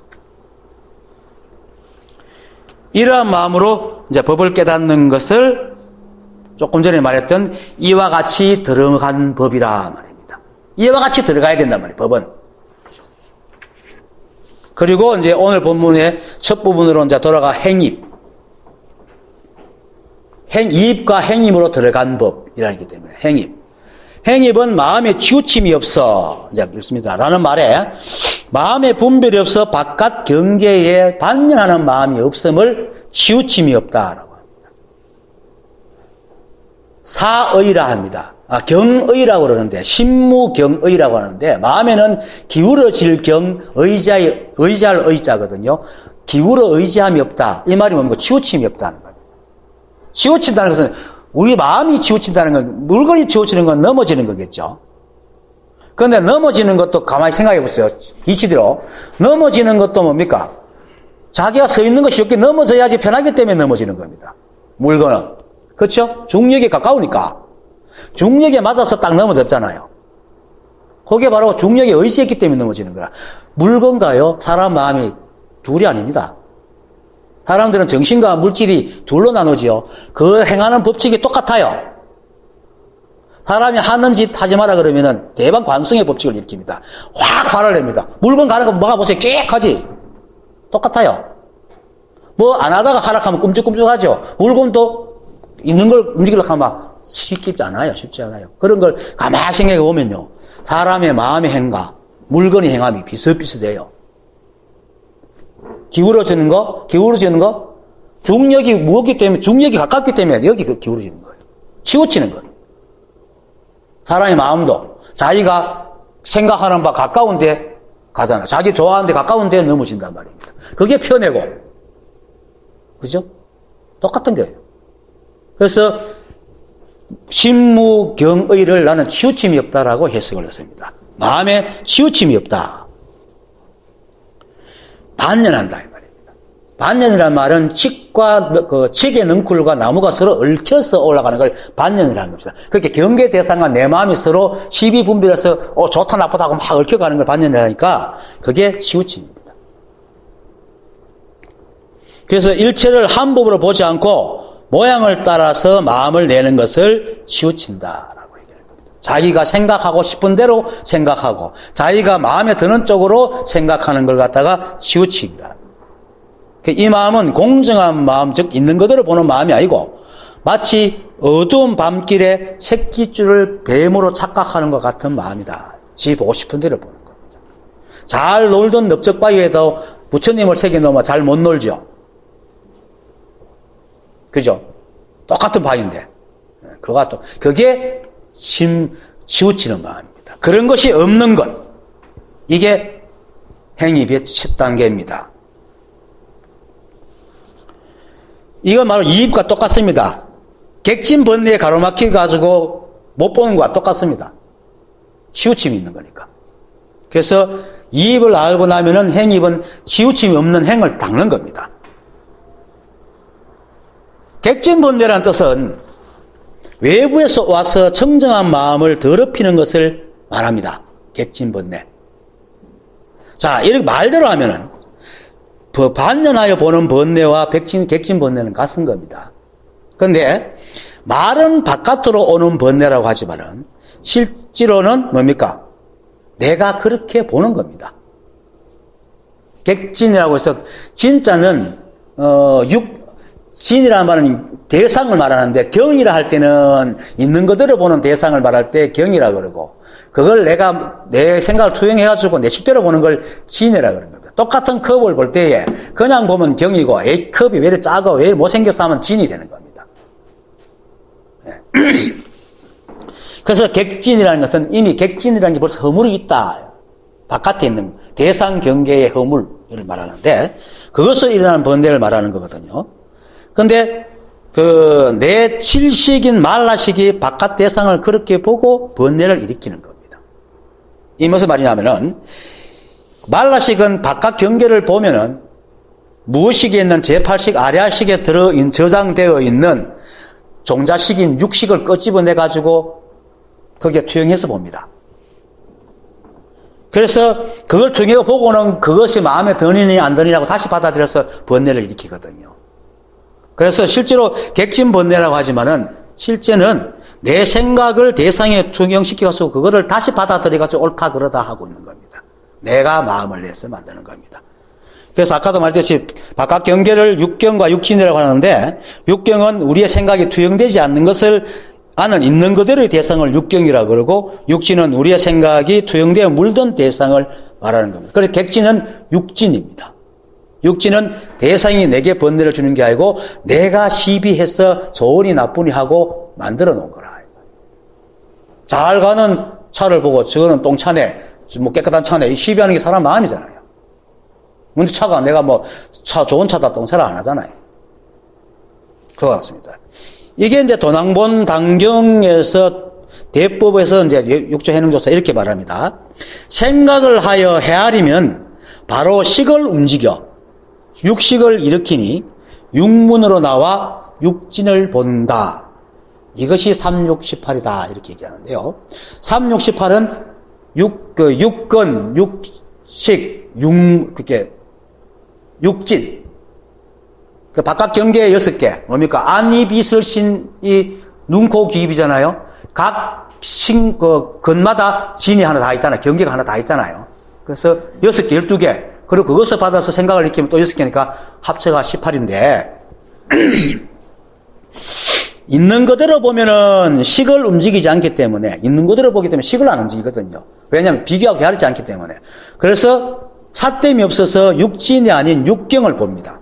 이러한 마음으로 이제 법을 깨닫는 것을 조금 전에 말했던 이와 같이 들어간 법이라 말입니다. 이와 같이 들어가야 된단 말이에요, 법은. 그리고 이제 오늘 본문의 첫 부분으로 이제 돌아가 행입. 이입과 행임으로 들어간 법이라기 때문에 행입. 행입은 마음에 치우침이 없어. 이제 읽습니다. 라는 말에 마음에 분별이 없어 바깥 경계에 반면하는 마음이 없음을 치우침이 없다라고 합니다. 사의라 합니다. 경의라고 그러는데 신무경의라고 하는데 마음에는 기울어질 경 의자할 의자거든요. 기울어 의지함이 없다. 이 말이 뭡니까? 치우침이 없다는 거예요. 치우친다는 것은 우리 마음이 치우친다는 건 물건이 치우치는 건 넘어지는 거겠죠. 그런데 넘어지는 것도 가만히 생각해 보세요. 이치대로 넘어지는 것도 뭡니까? 자기가 서 있는 것이 이렇게 넘어져야지 편하기 때문에 넘어지는 겁니다. 물건은. 그렇죠? 중력에 가까우니까. 중력에 맞아서 딱 넘어졌잖아요. 그게 바로 중력에 의지했기 때문에 넘어지는 거라. 물건가요? 사람 마음이 둘이 아닙니다. 사람들은 정신과 물질이 둘로 나누지요. 그 행하는 법칙이 똑같아요. 사람이 하는 짓 하지 마라 그러면은 대방 관성의 법칙을 일으킵니다. 확 화를 냅니다. 물건 가는 거 막아보세요. 깨끗하지? 똑같아요. 뭐 안 하다가 하락하면 끔찍끔찍하죠. 물건도 있는 걸 움직이려고 하면 쉽지 않아요. 그런 걸 가만히 생각해 보면요. 사람의 마음의 행과 물건의 행함이 비슷비슷해요. 기울어지는 거, 중력이 무겁기 때문에, 중력이 가깝기 때문에 여기 기울어지는 거예요. 치우치는 거예요. 사람의 마음도 자기가 생각하는 바 가까운 데 가잖아. 자기 좋아하는 데 가까운 데 넘어진단 말입니다. 그게 편해고. 그죠? 똑같은 거예요. 그래서 신무경의를 나는 치우침이 없다라고 해석을 했습니다. 마음에 치우침이 없다. 반연한다 이 말입니다. 반연이란 말은 칡의 넝쿨과 나무가 서로 얽혀서 올라가는 걸 반연이라는 겁니다. 그렇게 경계 대상과 내 마음이 서로 시비 분별해서 좋다 나쁘다 하고 막 얽혀가는 걸 반연이라니까 그게 치우침입니다. 그래서 일체를 한 법으로 보지 않고 모양을 따라서 마음을 내는 것을 치우친다라고 얘기하는 겁니다. 자기가 생각하고 싶은 대로 생각하고 자기가 마음에 드는 쪽으로 생각하는 걸 갖다가 치우칩니다. 이 마음은 공정한 마음, 즉 있는 그대로 보는 마음이 아니고 마치 어두운 밤길에 새끼줄을 뱀으로 착각하는 것 같은 마음이다. 지 보고 싶은 대로 보는 겁니다. 잘 놀던 넓적바위에도 부처님을 새겨놓으면 잘 못 놀죠. 그죠? 똑같은 바위인데. 그게 치우치는 마음입니다. 그런 것이 없는 것. 이게 행입의 첫 단계입니다. 이건 바로 이입과 똑같습니다. 객진 번뇌에 가로막혀 가지고 못 보는 것과 똑같습니다. 치우침이 있는 거니까. 그래서 이입을 알고 나면은 행입은 치우침이 없는 행을 닦는 겁니다. 객진번뇌라는 뜻은 외부에서 와서 청정한 마음을 더럽히는 것을 말합니다. 객진번뇌. 자, 이렇게 말대로 하면은 반연하여 보는 번뇌와 객진번뇌는 같은 겁니다. 그런데 말은 바깥으로 오는 번뇌라고 하지만은 실제로는 뭡니까? 내가 그렇게 보는 겁니다. 객진이라고 해서 진짜는 진이라는 말은 대상을 말하는데 경이라 할 때는 있는 그대로 보는 대상을 말할 때 경이라 그러고 그걸 내가 내 생각을 투영해가지고 내 식대로 보는 걸 진이라 그러는 겁니다. 똑같은 컵을 볼 때에 그냥 보면 경이고 이 컵이 왜 이렇게 작아 왜 이렇게 못생겼어 하면 진이 되는 겁니다. 그래서 객진이라는 것은 이미 객진이라는 게 벌써 허물이 있다. 바깥에 있는 대상 경계의 허물을 말하는데 그것을 일어나는 번뇌를 말하는 거거든요. 근데 내 칠식인 말라식이 바깥 대상을 그렇게 보고 번뇌를 일으키는 겁니다. 이 무슨 말이냐면은 말라식은 바깥 경계를 보면은 무의식에 있는 제8식 아래아식에 저장되어 있는 종자식인 육식을 끄집어내 가지고 거기에 투영해서 봅니다. 그래서 그걸 투영해 보고는 그것이 마음에 드느니 안 드느냐고 다시 받아들여서 번뇌를 일으키거든요. 그래서 실제로 객진번뇌라고 하지만은 실제는 내 생각을 대상에 투영시켜서 그거를 다시 받아들여가지고 옳다 그러다 하고 있는 겁니다. 내가 마음을 내서 만드는 겁니다. 그래서 아까도 말했듯이 바깥 경계를 육경과 육진이라고 하는데, 육경은 우리의 생각이 투영되지 않는 것을 아는 있는 그대로의 대상을 육경이라고 그러고, 육진은 우리의 생각이 투영되어 물든 대상을 말하는 겁니다. 그래서 객진은 육진입니다. 육진은 대상이 내게 번뇌를 주는 게 아니고 내가 시비해서 좋으니 나쁘니 하고 만들어 놓은 거라. 잘 가는 차를 보고 저거는 똥차네, 뭐 깨끗한 차네, 시비하는 게 사람 마음이잖아요. 근데 차가 내가 뭐 차 좋은 차다 똥차를 안 하잖아요. 그거 같습니다. 이게 이제 도낭본 당경에서 대법에서 이제 육조 해능조사 이렇게 말합니다. 생각을 하여 헤아리면 바로 식을 움직여 육식을 일으키니 육문으로 나와 육진을 본다. 이것이 368이다. 이렇게 얘기하는데요. 368은 육근, 육식, 그게 육진. 그 바깥 경계 6개. 뭡니까? 안, 입, 이슬, 신, 이, 눈, 코, 귀, 입이잖아요. 각 근마다 진이 하나 다 있잖아요. 경계가 하나 다 있잖아요. 그래서 6개, 12개. 그리고 그것을 받아서 생각을 일으키면 또 6개니까 합체가 18인데, 있는 그대로 보면은 식을 움직이지 않기 때문에, 있는 그대로 보기 때문에 식을 안 움직이거든요. 왜냐하면 비교하고 헤아리지 않기 때문에. 그래서 사땜이 없어서 육진이 아닌 육경을 봅니다.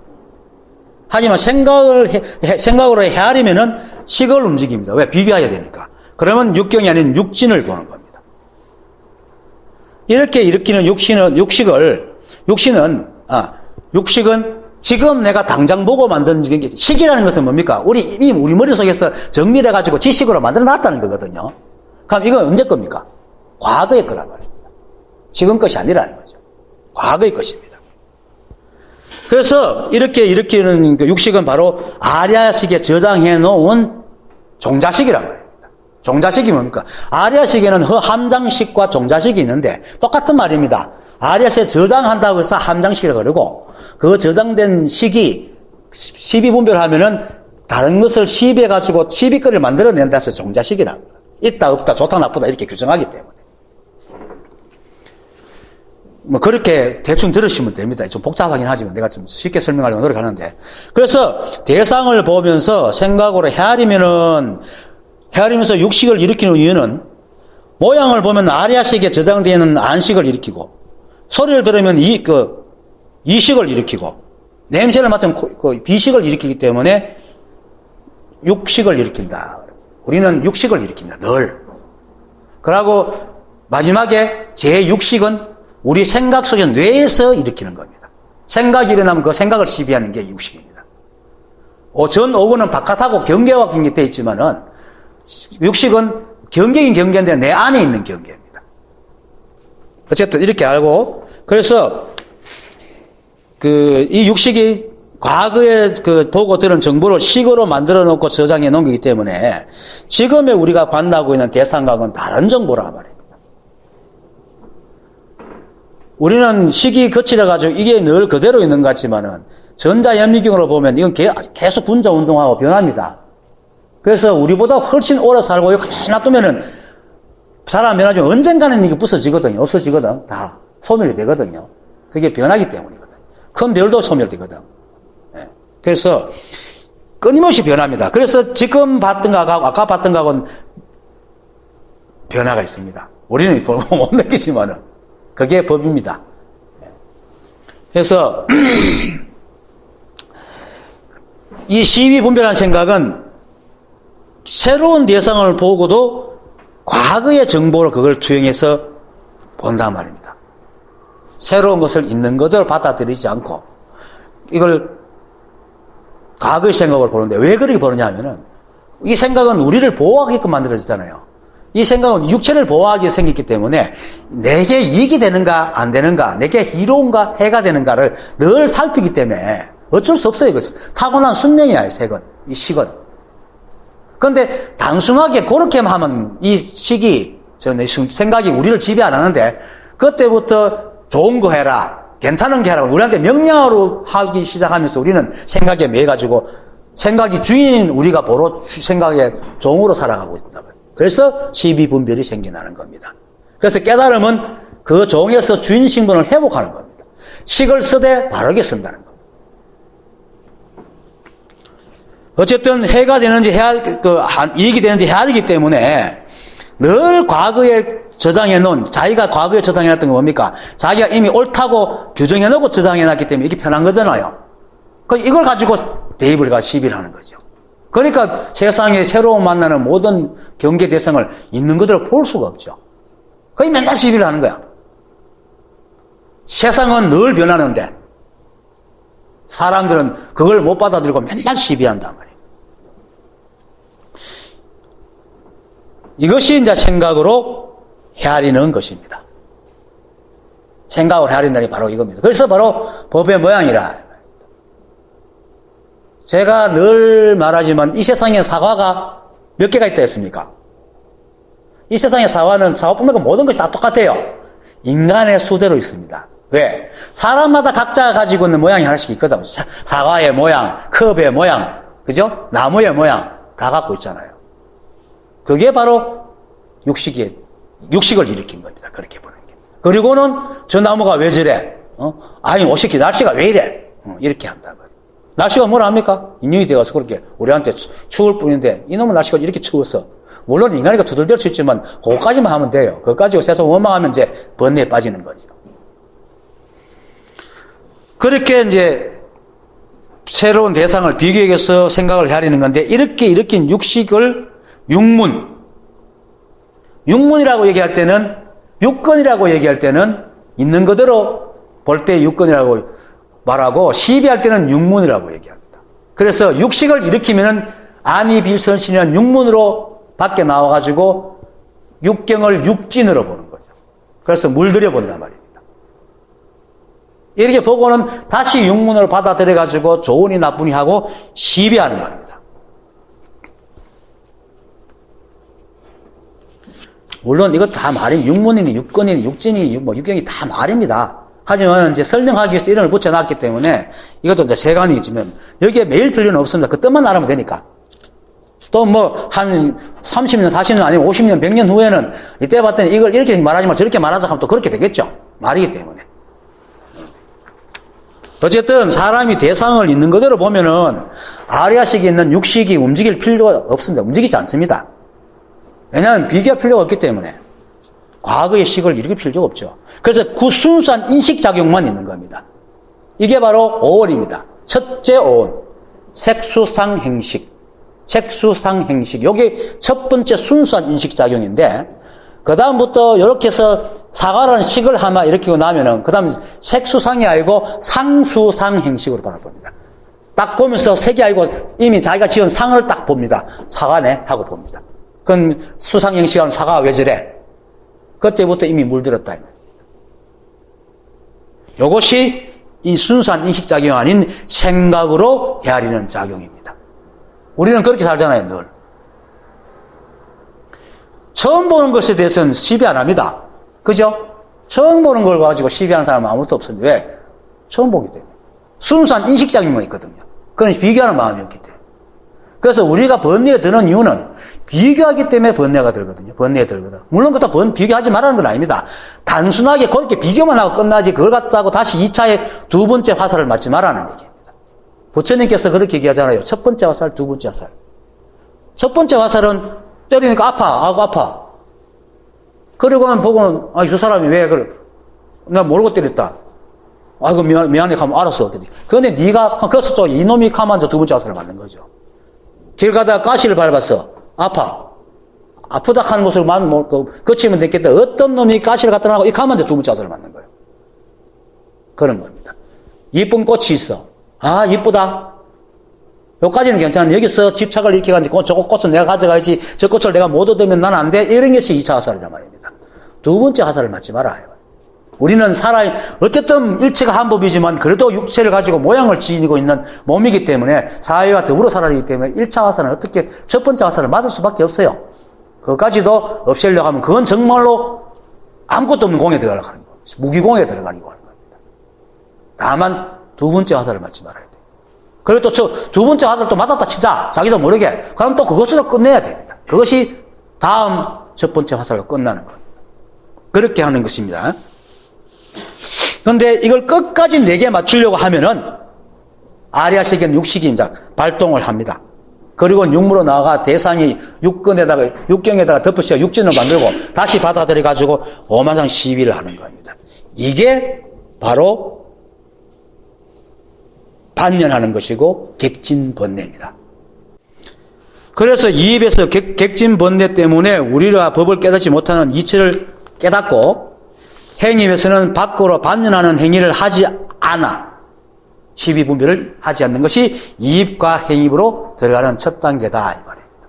하지만 생각으로 헤아리면은 식을 움직입니다. 왜? 비교해야 되니까. 그러면 육경이 아닌 육진을 보는 겁니다. 이렇게 일으키는 육식은 지금 내가 당장 보고 만드는 게, 식이라는 것은 뭡니까? 이미 우리 머릿속에서 정리를 해가지고 지식으로 만들어 놨다는 거거든요. 그럼 이건 언제 겁니까? 과거의 거란 말입니다. 지금 것이 아니라는 거죠. 과거의 것입니다. 그래서 이렇게 일으키는 그 육식은 바로 아리아식에 저장해 놓은 종자식이란 말입니다. 종자식이 뭡니까? 아리아식에는 함장식과 종자식이 있는데 똑같은 말입니다. 아리아식에 저장한다고 해서 함장식이라고 그러고, 그 저장된 식이 시비분별하면은 다른 것을 시비해가지고 시비거리를 만들어낸다 해서 종자식이라고. 있다, 없다, 좋다, 나쁘다 이렇게 규정하기 때문에. 뭐 그렇게 대충 들으시면 됩니다. 좀 복잡하긴 하지만 내가 좀 쉽게 설명하려고 노력하는데. 그래서 대상을 보면서 생각으로 헤아리면서 육식을 일으키는 이유는, 모양을 보면 아리아식에 저장되어 있는 안식을 일으키고, 소리를 들으면 이식을 일으키고, 냄새를 맡으면 비식을 일으키기 때문에 육식을 일으킨다. 우리는 육식을 일으킵니다. 늘. 그러고 마지막에 제6식은 우리 생각 속에 뇌에서 일으키는 겁니다. 생각이 일어나면 그 생각을 시비하는 게 육식입니다. 전 오고는 바깥하고 경계와 경계되어 있지만은 육식은 경계인 경계인데 내 안에 있는 경계입니다. 어쨌든 이렇게 알고, 그래서 이 육식이 과거에 보고 들은 정보를 식으로 만들어 놓고 저장해 놓은 거기 때문에 지금의 우리가 만나고 있는 대상과는 다른 정보란 말입니다. 우리는 식이 거칠어가지고 이게 늘 그대로 있는 것 같지만은 전자염리경으로 보면 이건 계속 분자 운동하고 변합니다. 그래서 우리보다 훨씬 오래 살고 이거 가만히 놔두면은 사람 변화중 언젠가는 이게 부서지거든요. 없어지거든. 다 소멸이 되거든요. 그게 변하기 때문이거든요. 큰 별도 소멸되거든. 네. 그래서 끊임없이 변합니다. 그래서 지금 봤던 거하고 아까 봤던 거하고는 변화가 있습니다. 우리는 못 느끼지만은 그게 법입니다. 그래서 이 시비분별한 생각은 새로운 대상을 보고도 과거의 정보로 그걸 투영해서 본단 말입니다. 새로운 것을 있는 그대로 받아들이지 않고 이걸 과거의 생각을 보는데, 왜 그렇게 보느냐 하면은 이 생각은 우리를 보호하게끔 만들어졌잖아요. 이 생각은 육체를 보호하기 위해 생겼기 때문에 내게 이익이 되는가 안 되는가, 내게 이로운가 해가 되는가를 늘 살피기 때문에 어쩔 수 없어요. 이것은 타고난 숙명이야. 이 식은. 그런데 단순하게 그렇게만 하면 이 식이, 생각이 우리를 지배 안 하는데, 그때부터 좋은 거 해라, 괜찮은 게 해라, 우리한테 명령으로 하기 시작하면서 우리는 생각에 매여가지고 생각이 주인인 우리가 보로 생각의 종으로 살아가고 있다. 그래서 시비분별이 생겨나는 겁니다. 그래서 깨달음은 그 종에서 주인 신분을 회복하는 겁니다. 식을 쓰되 바르게 쓴다는 겁니다. 어쨌든 해가 되는지 이익이 되는지 해야 되기 때문에 늘 과거에 저장해 놓은, 자기가 과거에 저장해 놨던 게 뭡니까? 자기가 이미 옳다고 규정해 놓고 저장해 놨기 때문에 이게 편한 거잖아요. 이걸 가지고 대입을 시비를 하는 거죠. 그러니까 세상에 새로 만나는 모든 경계 대상을 있는 그대로 볼 수가 없죠. 거의 맨날 시비를 하는 거야. 세상은 늘 변하는데 사람들은 그걸 못 받아들이고 맨날 시비한단 말이에요. 이것이 이제 생각으로 헤아리는 것입니다. 생각으로 헤아린다는 게 바로 이겁니다. 그래서 바로 법의 모양이라. 제가 늘 말하지만 이 세상에 사과가 몇 개가 있다 했습니까? 이 세상의 사과는 사과뿐만 아니라 모든 것이 다 똑같아요. 인간의 수대로 있습니다. 왜? 사람마다 각자 가지고 있는 모양이 하나씩 있거든. 사과의 모양, 컵의 모양, 그죠? 나무의 모양 다 갖고 있잖아요. 그게 바로 육식을 일으킨 겁니다. 그렇게 보는 게. 그리고는 저 나무가 왜 저래? 아니, 오시키 날씨가 왜 이래? 이렇게 한단 말이에요. 날씨가 뭐라 합니까? 인연이 되어서 그렇게 우리한테 추울 뿐인데 이놈의 날씨가 이렇게 추워서 물론 인간이가 두들댈 수 있지만 그것까지만 하면 돼요. 그것 가지고 세상 원망하면 이제 번뇌에 빠지는 거죠. 그렇게 이제 새로운 대상을 비교해서 생각을 헤아리는 건데 이렇게 일으킨 육식을 육문이라고 얘기할 때는 육건이라고 얘기할 때는 있는 그대로 볼 때 육건이라고 말하고 시비할 때는 육문이라고 얘기합니다. 그래서 육식을 일으키면은 안이빌선신이라는 육문으로 밖에 나와가지고 육경을 육진으로 보는 거죠. 그래서 물들여 본단 말입니다. 이렇게 보고는 다시 육문으로 받아들여가지고 좋으니 나쁘니 하고 시비하는 겁니다. 물론 이거 다 말입니다. 육문이니 육건이니 육진이니 육경이 다 말입니다. 하지만 이제 설명하기 위해서 이름을 붙여놨기 때문에 이것도 이제 세간이지만 여기에 매일 필요는 없습니다. 그 뜻만 알아면 되니까. 또 한 30년, 40년 아니면 50년, 100년 후에는 이때 봤더니 이걸 이렇게 말하지 마 저렇게 말하자 하면 또 그렇게 되겠죠. 말이기 때문에. 어쨌든 사람이 대상을 있는 그대로 보면은 아리아식이 있는 육식이 움직일 필요가 없습니다. 움직이지 않습니다. 왜냐하면 비교할 필요가 없기 때문에. 과거의 식을 일으킬 필요가 없죠. 그래서 그 순수한 인식작용만 있는 겁니다. 이게 바로 오온입니다. 첫째 오온. 색수상행식. 색수상행식. 이게 첫 번째 순수한 인식작용인데, 그 다음부터 이렇게 해서 사과라는 식을 하나 일으키고 나면은, 그 다음에 색수상이 아니고 상수상행식으로 바라봅니다. 딱 보면서 색이 아니고 이미 자기가 지은 상을 딱 봅니다. 사과네? 하고 봅니다. 그건 수상행식하는 사과가 왜 저래? 그때부터 이미 물들었다. 이것이 이 순수한 인식작용이 아닌 생각으로 헤아리는 작용입니다. 우리는 그렇게 살잖아요, 늘. 처음 보는 것에 대해서는 시비 안 합니다. 그죠? 처음 보는 걸 가지고 시비하는 사람은 아무것도 없습니다. 왜? 처음 보기 때문에. 순수한 인식작용만 있거든요. 그건 비교하는 마음이 없기 때문에. 그래서 우리가 번뇌에 드는 이유는 비교하기 때문에 번뇌가 들거든요. 번뇌에 들거든. 물론 그렇다고 비교하지 말라는 건 아닙니다. 단순하게 그렇게 비교만 하고 끝나지 그걸 갖다고 다시 2차에 두 번째 화살을 맞지 말라는 얘기입니다. 부처님께서 그렇게 얘기하잖아요. 첫 번째 화살, 두 번째 화살. 첫 번째 화살은 때리니까 아파. 그리고는 보고는, 저 사람이 왜 그래? 나 모르고 때렸다. 아이고, 미안해. 하면 알았어. 그런데 네가, 그래서 또 이놈이 가만히 두 번째 화살을 맞는 거죠. 길 가다가 가시를 밟았어. 아프다 하는 것으로 거치면 됐겠다. 어떤 놈이 가시를 갖다 놔고 이 가만히 두 번째 화살을 맞는 거예요. 그런 겁니다. 이쁜 꽃이 있어. 이쁘다. 여기까지는 괜찮은데 여기서 집착을 이렇게 가지고 저거 꽃은 내가 가져가야지. 저 꽃을 내가 못 얻으면 난 안 돼. 이런 것이 2차 화살이란 말입니다. 두 번째 화살을 맞지 말아요. 우리는 어쨌든 일체가 한 법이지만 그래도 육체를 가지고 모양을 지니고 있는 몸이기 때문에 사회와 더불어 살아야 되기 때문에 1차 화살은 어떻게 첫 번째 화살을 맞을 수밖에 없어요. 그것까지도 없애려고 하면 그건 정말로 아무것도 없는 공에 들어가려고 하는 거예요. 무기공에 들어가려고 하는 겁니다. 다만 두 번째 화살을 맞지 말아야 돼요. 그리고 또 두 번째 화살을 또 맞았다 치자. 자기도 모르게. 그럼 또 그것으로 끝내야 됩니다. 그것이 다음 첫 번째 화살로 끝나는 거예요. 그렇게 하는 것입니다. 그런데 이걸 끝까지 4개 맞추려고 하면은 아리아식인 육식이 이제 발동을 합니다. 그리고 육무로 나아가 대상이 육경에다가 덮으시어 육진을 만들고 다시 받아들여 가지고 오만상 시비를 하는 겁니다. 이게 바로 반년하는 것이고 객진번뇌입니다. 그래서 이 입에서 객진번뇌 때문에 우리가 법을 깨닫지 못하는 이치를 깨닫고 행위에서는 밖으로 반년하는 행위를 하지 않아 시비분별을 하지 않는 것이 이입과 행입으로 들어가는 첫 단계다 이 말입니다.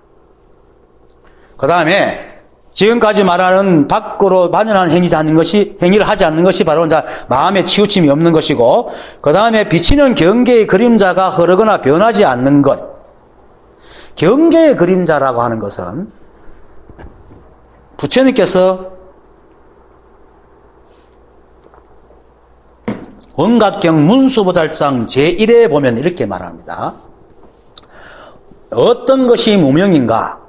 그 다음에 지금까지 말하는 밖으로 반연하는 행위를 하지 않는 것이 바로 이제 마음의 치우침이 없는 것이고, 그 다음에 비치는 경계의 그림자가 흐르거나 변하지 않는 것. 경계의 그림자라고 하는 것은 부처님께서 원각경 문수보살장 제1에 보면 이렇게 말합니다. 어떤 것이 무명인가?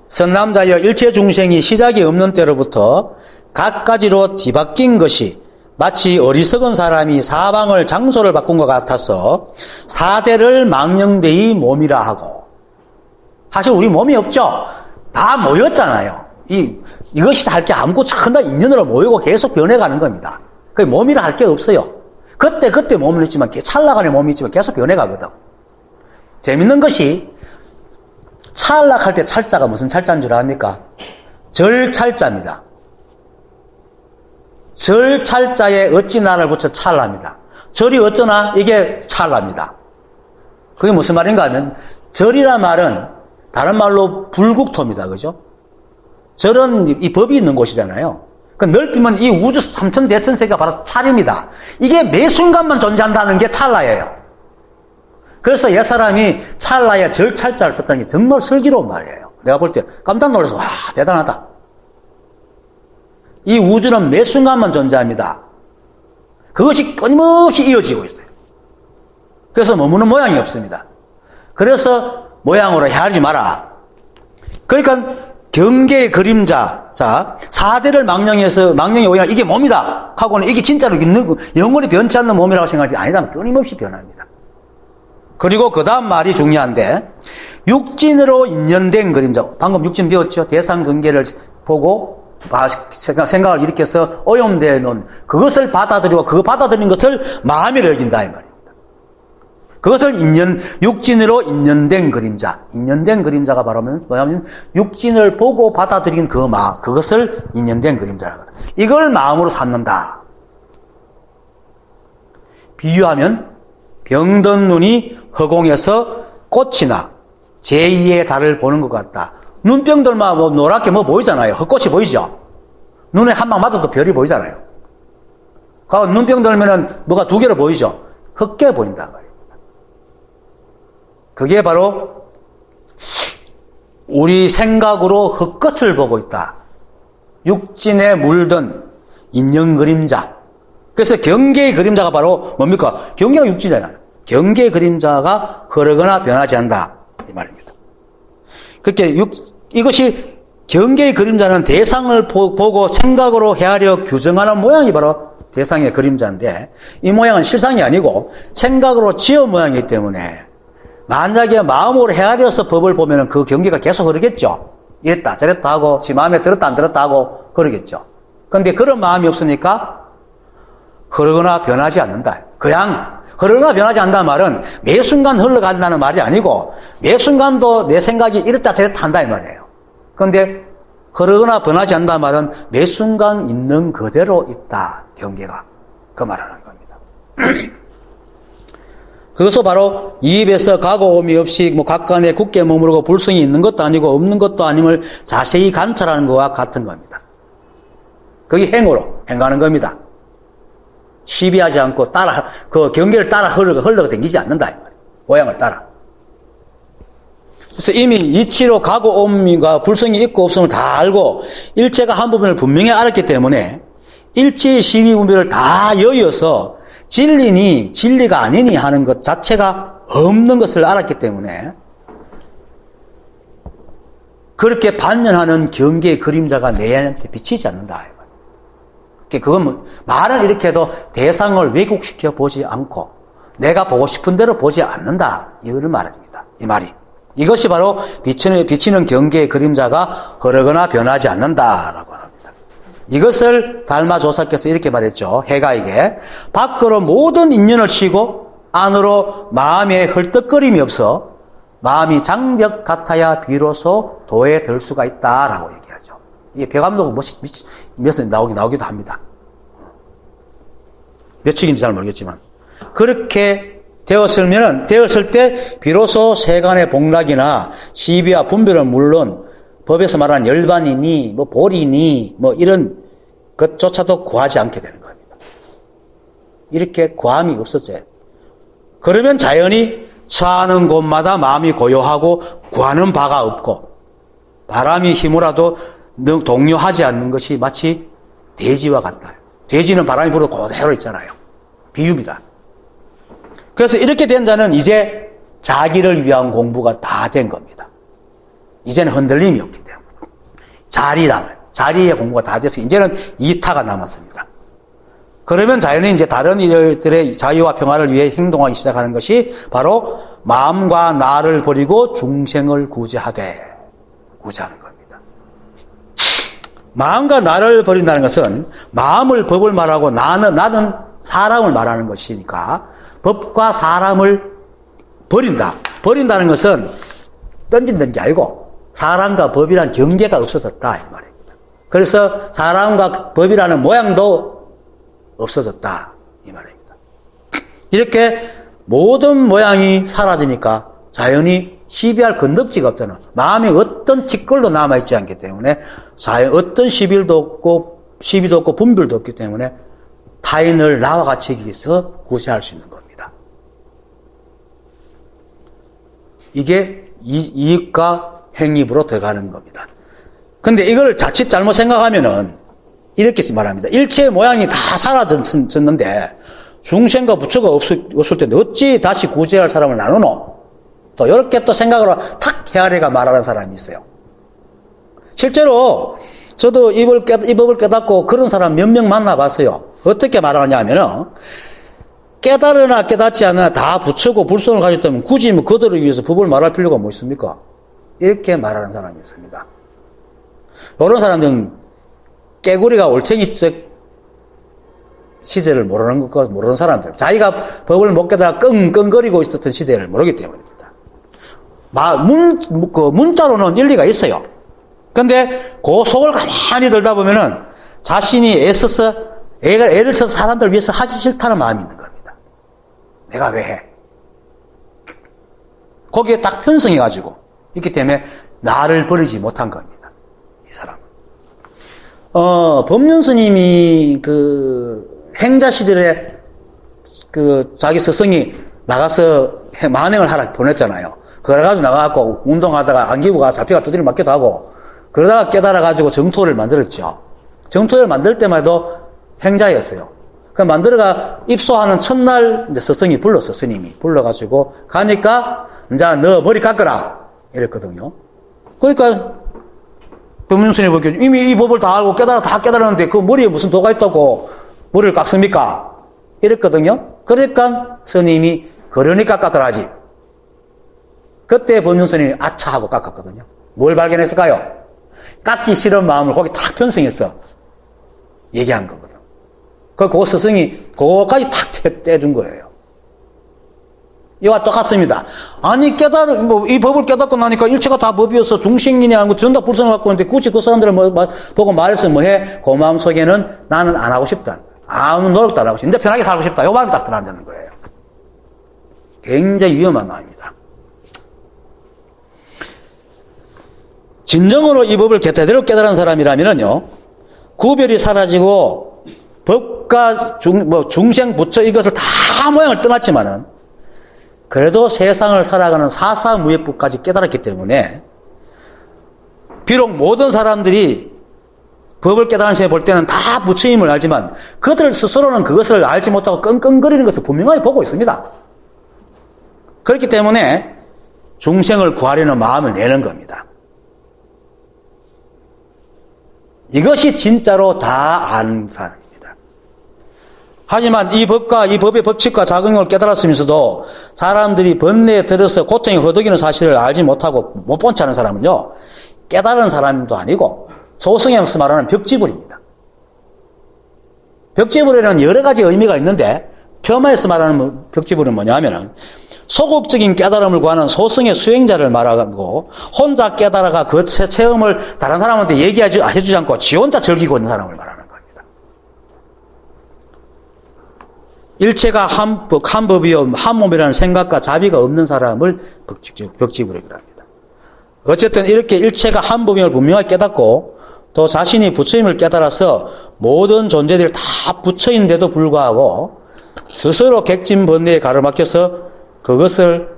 선남자여 일체 중생이 시작이 없는 때로부터 갖가지로 뒤바뀐 것이 마치 어리석은 사람이 사방을 장소를 바꾼 것 같아서 사대를 망령되이 몸이라 하고. 사실 우리 몸이 없죠? 다 모였잖아요. 이것이 다 할 게 아무것도 천다 인연으로 모이고 계속 변해가는 겁니다. 그 몸이라 할 게 없어요. 그때 몸은 있지만 찰나간의 몸이 있지만 계속 변해가거든. 재밌는 것이 찰락할 때 찰자가 무슨 찰자인 줄 압니까? 절찰자입니다. 절찰자에 어찌나를 붙여 찰나입니다. 절이 어쩌나 이게 찰나입니다. 그게 무슨 말인가 하면 절이란 말은 다른 말로 불국토입니다. 그죠? 절은 이 법이 있는 곳이잖아요. 그 넓히면 이 우주 삼천대천세가 바로 찰입니다. 이게 매 순간만 존재한다는 게 찰나예요. 그래서 옛사람이 찰나에 절찰자를 썼다는 게 정말 슬기로운 말이에요. 내가 볼 때 깜짝 놀라서 와 대단하다. 이 우주는 매 순간만 존재합니다. 그것이 끊임없이 이어지고 있어요. 그래서 머무는 모양이 없습니다. 그래서 모양으로 헤아리지 마라. 그러니까 경계의 그림자, 자, 사대를 망령이 오히려 이게 몸이다 하고는 이게 진짜로 있는, 영원히 변치 않는 몸이라고 생각하지 아니다. 끊임없이 변합니다. 그리고 그 다음 말이 중요한데, 육진으로 인연된 그림자. 방금 육진 배웠죠? 대상 경계를 보고 생각을 일으켜서 오염되어 놓은 그것을 받아들이고 그 받아들인 것을 마음이라 여긴다 이 말입니다. 그것을 육진으로 인연된 그림자. 인연된 그림자가 바로 뭐냐면 육진을 보고 받아들인 그것을 인연된 그림자라고 합니다. 이걸 마음으로 삼는다. 비유하면 병든 눈이 허공에서 꽃이나 제2의 달을 보는 것 같다. 눈병들만 노랗게 보이잖아요. 헛꽃이 보이죠? 눈에 한 방 맞아도 별이 보이잖아요. 눈병 들면은 뭐가 두 개로 보이죠? 헛게 보인단 말이에요. 그게 바로 우리 생각으로 헛것을 보고 있다. 육진에 물든 인연 그림자. 그래서 경계의 그림자가 바로 뭡니까? 경계가 육지잖아요. 경계의 그림자가 흐르거나 변하지 않는다. 이 말입니다. 그렇게 이것이 경계의 그림자는 대상을 보고 생각으로 헤아려 규정하는 모양이 바로 대상의 그림자인데 이 모양은 실상이 아니고 생각으로 지은 모양이기 때문에 만약에 마음으로 헤아려서 법을 보면 그 경계가 계속 흐르겠죠. 이랬다 저랬다 하고 지 마음에 들었다 안 들었다 하고 그러겠죠. 그런데 그런 마음이 없으니까 흐르거나 변하지 않는다. 그냥 흐르거나 변하지 않는다는 말은 매 순간 흘러간다는 말이 아니고 매 순간도 내 생각이 이랬다 저랬다 한다 이 말이에요. 그런데 흐르거나 변하지 않는다는 말은 매 순간 있는 그대로 있다. 경계가. 그 말하는 겁니다. 그것은 바로 이 입에서 가고 오미 없이 각간에 굳게 머무르고 불성이 있는 것도 아니고 없는 것도 아님을 자세히 관찰하는 것과 같은 겁니다. 그게 행으로 행하는 겁니다. 시비하지 않고 그 경계를 따라 흘러가 댕기지 않는다. 이 말이에요. 모양을 따라. 그래서 이미 이치로 가고 오미가 불성이 있고 없음을 다 알고 일체가 한 부분을 분명히 알았기 때문에 일체의 시비 분별을 다 여의어서 진리니 진리가 아니니 하는 것 자체가 없는 것을 알았기 때문에 그렇게 반년하는 경계의 그림자가 내한테 비치지 않는다. 그건 말을 이렇게 해도 대상을 왜곡시켜 보지 않고 내가 보고 싶은 대로 보지 않는다. 이런 말입니다. 이 말이. 이것이 바로 비치는 경계의 그림자가 흐르거나 변하지 않는다라고 합니다. 이것을 달마조사께서 이렇게 말했죠. 해가에게 밖으로 모든 인연을 치고 안으로 마음에 헐떡거림이 없어 마음이 장벽 같아야 비로소 도에 들 수가 있다라고 얘기하죠. 이게 벼감독은 몇에 나오기도 합니다. 몇 축인지 잘 모르겠지만 그렇게 되었을 때 비로소 세간의 복락이나 시비와 분별은 물론 법에서 말하는 열반이니 뭐 보리니 뭐 이런 것조차도 구하지 않게 되는 겁니다. 이렇게 구함이 없어져요. 그러면 자연히 처하는 곳마다 마음이 고요하고 구하는 바가 없고 바람이 힘으로라도 동요하지 않는 것이 마치 돼지와 같다. 돼지는 바람이 불어도 그대로 있잖아요. 비유입니다. 그래서 이렇게 된 자는 이제 자기를 위한 공부가 다 된 겁니다. 이제는 흔들림이 없기 때문에. 자리의 공부가 다 돼서 이제는 이타가 남았습니다. 그러면 자연히 이제 다른 일들의 자유와 평화를 위해 행동하기 시작하는 것이 바로 마음과 나를 버리고 중생을 구제하는 겁니다. 마음과 나를 버린다는 것은 마음을 법을 말하고 나는 사람을 말하는 것이니까 법과 사람을 버린다는 것은 던진다는 게 아니고 사람과 법이란 경계가 없어졌다 이 말입니다. 그래서 사람과 법이라는 모양도 없어졌다 이 말입니다. 이렇게 모든 모양이 사라지니까 자연히 시비할 건덕지가 없잖아. 마음이 어떤 티끌도 남아있지 않기 때문에 어떤 시비도 없고 분별도 없기 때문에 타인을 나와 같이 여기서 구제할 수 있는 겁니다. 이게 이익과 행입으로 들어가는 겁니다. 근데 이걸 자칫 잘못 생각하면은 이렇게 말합니다. 일체의 모양이 다 사라졌는데 중생과 부처가 없을 텐데 어찌 다시 구제할 사람을 나누노? 또 이렇게 또 생각으로 탁 헤아리가 말하는 사람이 있어요. 실제로 저도 이 법을 깨닫고 그런 사람 몇 명 만나봤어요. 어떻게 말하느냐 하면은 깨달으나 깨닫지 않으나 다 부처고 불성을 가졌다면 굳이 뭐 그들을 위해서 법을 말할 필요가 뭐 있습니까? 이렇게 말하는 사람이 있습니다. 이런 사람들은 깨구리가 올챙이적 시대를 모르는 사람들. 자기가 법을 못 깨달아 끙끙거리고 있었던 시대를 모르기 때문입니다. 문자로는 일리가 있어요. 근데 그 속을 가만히 들다 보면은 자신이 애를 써서 사람들을 위해서 하기 싫다는 마음이 있는 겁니다. 내가 왜 해? 거기에 딱 편성해가지고 있기 때문에 나를 버리지 못한 겁니다. 이 사람은. 법륜 스님이 행자 시절에 자기 스승이 나가서 만행을 하라 보냈잖아요. 그래가지고 나가갖고 운동하다가 안기부가 잡혀가 두드려 맞기도 하고 그러다가 깨달아가지고 정토를 만들었죠. 정토를 만들 때만 해도 행자였어요. 그 만들어가 입소하는 첫날 이제 스승이 스님이 불러가지고 가니까 이제 너 머리 깎아라 이랬거든요. 그러니까 법륜 스님이 보기에 이미 이 법을 다 알고 다 깨달았는데 그 머리에 무슨 도가 있다고 머리를 깎습니까? 이랬거든요. 그러니까 스님이 그러니까 깎아라지. 그때 법륜 스님이 아차 하고 깎았거든요. 뭘 발견했을까요? 깎기 싫은 마음을 거기 탁 편성해서 얘기한 거거든. 그 스승이 그거까지 탁 떼준 거예요. 이와 똑같습니다. 아니 이 법을 깨닫고 나니까 일체가 다 법이어서 중생이냐 하고 전다 불성을 갖고 있는데 굳이 그 사람들을 보고 말해서 뭐해? 그 마음 속에는 나는 안 하고 싶다. 아무 노력도 안 하고 싶다. 이제 편하게 살고 싶다. 이 마음이 딱 들어앉는 거예요. 굉장히 위험한 마음입니다. 진정으로 이 법을 제대로 깨달은 사람이라면요, 구별이 사라지고 법과 중생, 부처 이것을 다 모양을 떠났지만은 그래도 세상을 살아가는 사사무예법까지 깨달았기 때문에 비록 모든 사람들이 법을 깨달은 시에 볼 때는 다 부처임을 알지만 그들 스스로는 그것을 알지 못하고 끙끙거리는 것을 분명하게 보고 있습니다. 그렇기 때문에 중생을 구하려는 마음을 내는 겁니다. 이것이 진짜로 다 아는 사람입니다. 하지만 이 법과 이 법의 법칙과 작용을 깨달았으면서도 사람들이 번뇌에 들어서 고통이 허덕이는 사실을 알지 못하고 못 본 채 하는 사람은요, 깨달은 사람도 아니고 소승에서 말하는 벽지불입니다. 벽지불에는 여러 가지 의미가 있는데 표마에서 말하는 벽지불은 뭐냐면은 소극적인 깨달음을 구하는 소승의 수행자를 말하고 혼자 깨달아가 그 체험을 다른 사람한테 해주지 않고 지 혼자 즐기고 있는 사람을 말하는 겁니다. 일체가 한 법이요 한 몸이라는 생각과 자비가 없는 사람을 벽지불이라고 합니다. 어쨌든 이렇게 일체가 한 법임을 분명하게 깨닫고 또 자신이 부처임을 깨달아서 모든 존재들이 다 부처인데도 불구하고 스스로 객진 번뇌에 가로막혀서 그것을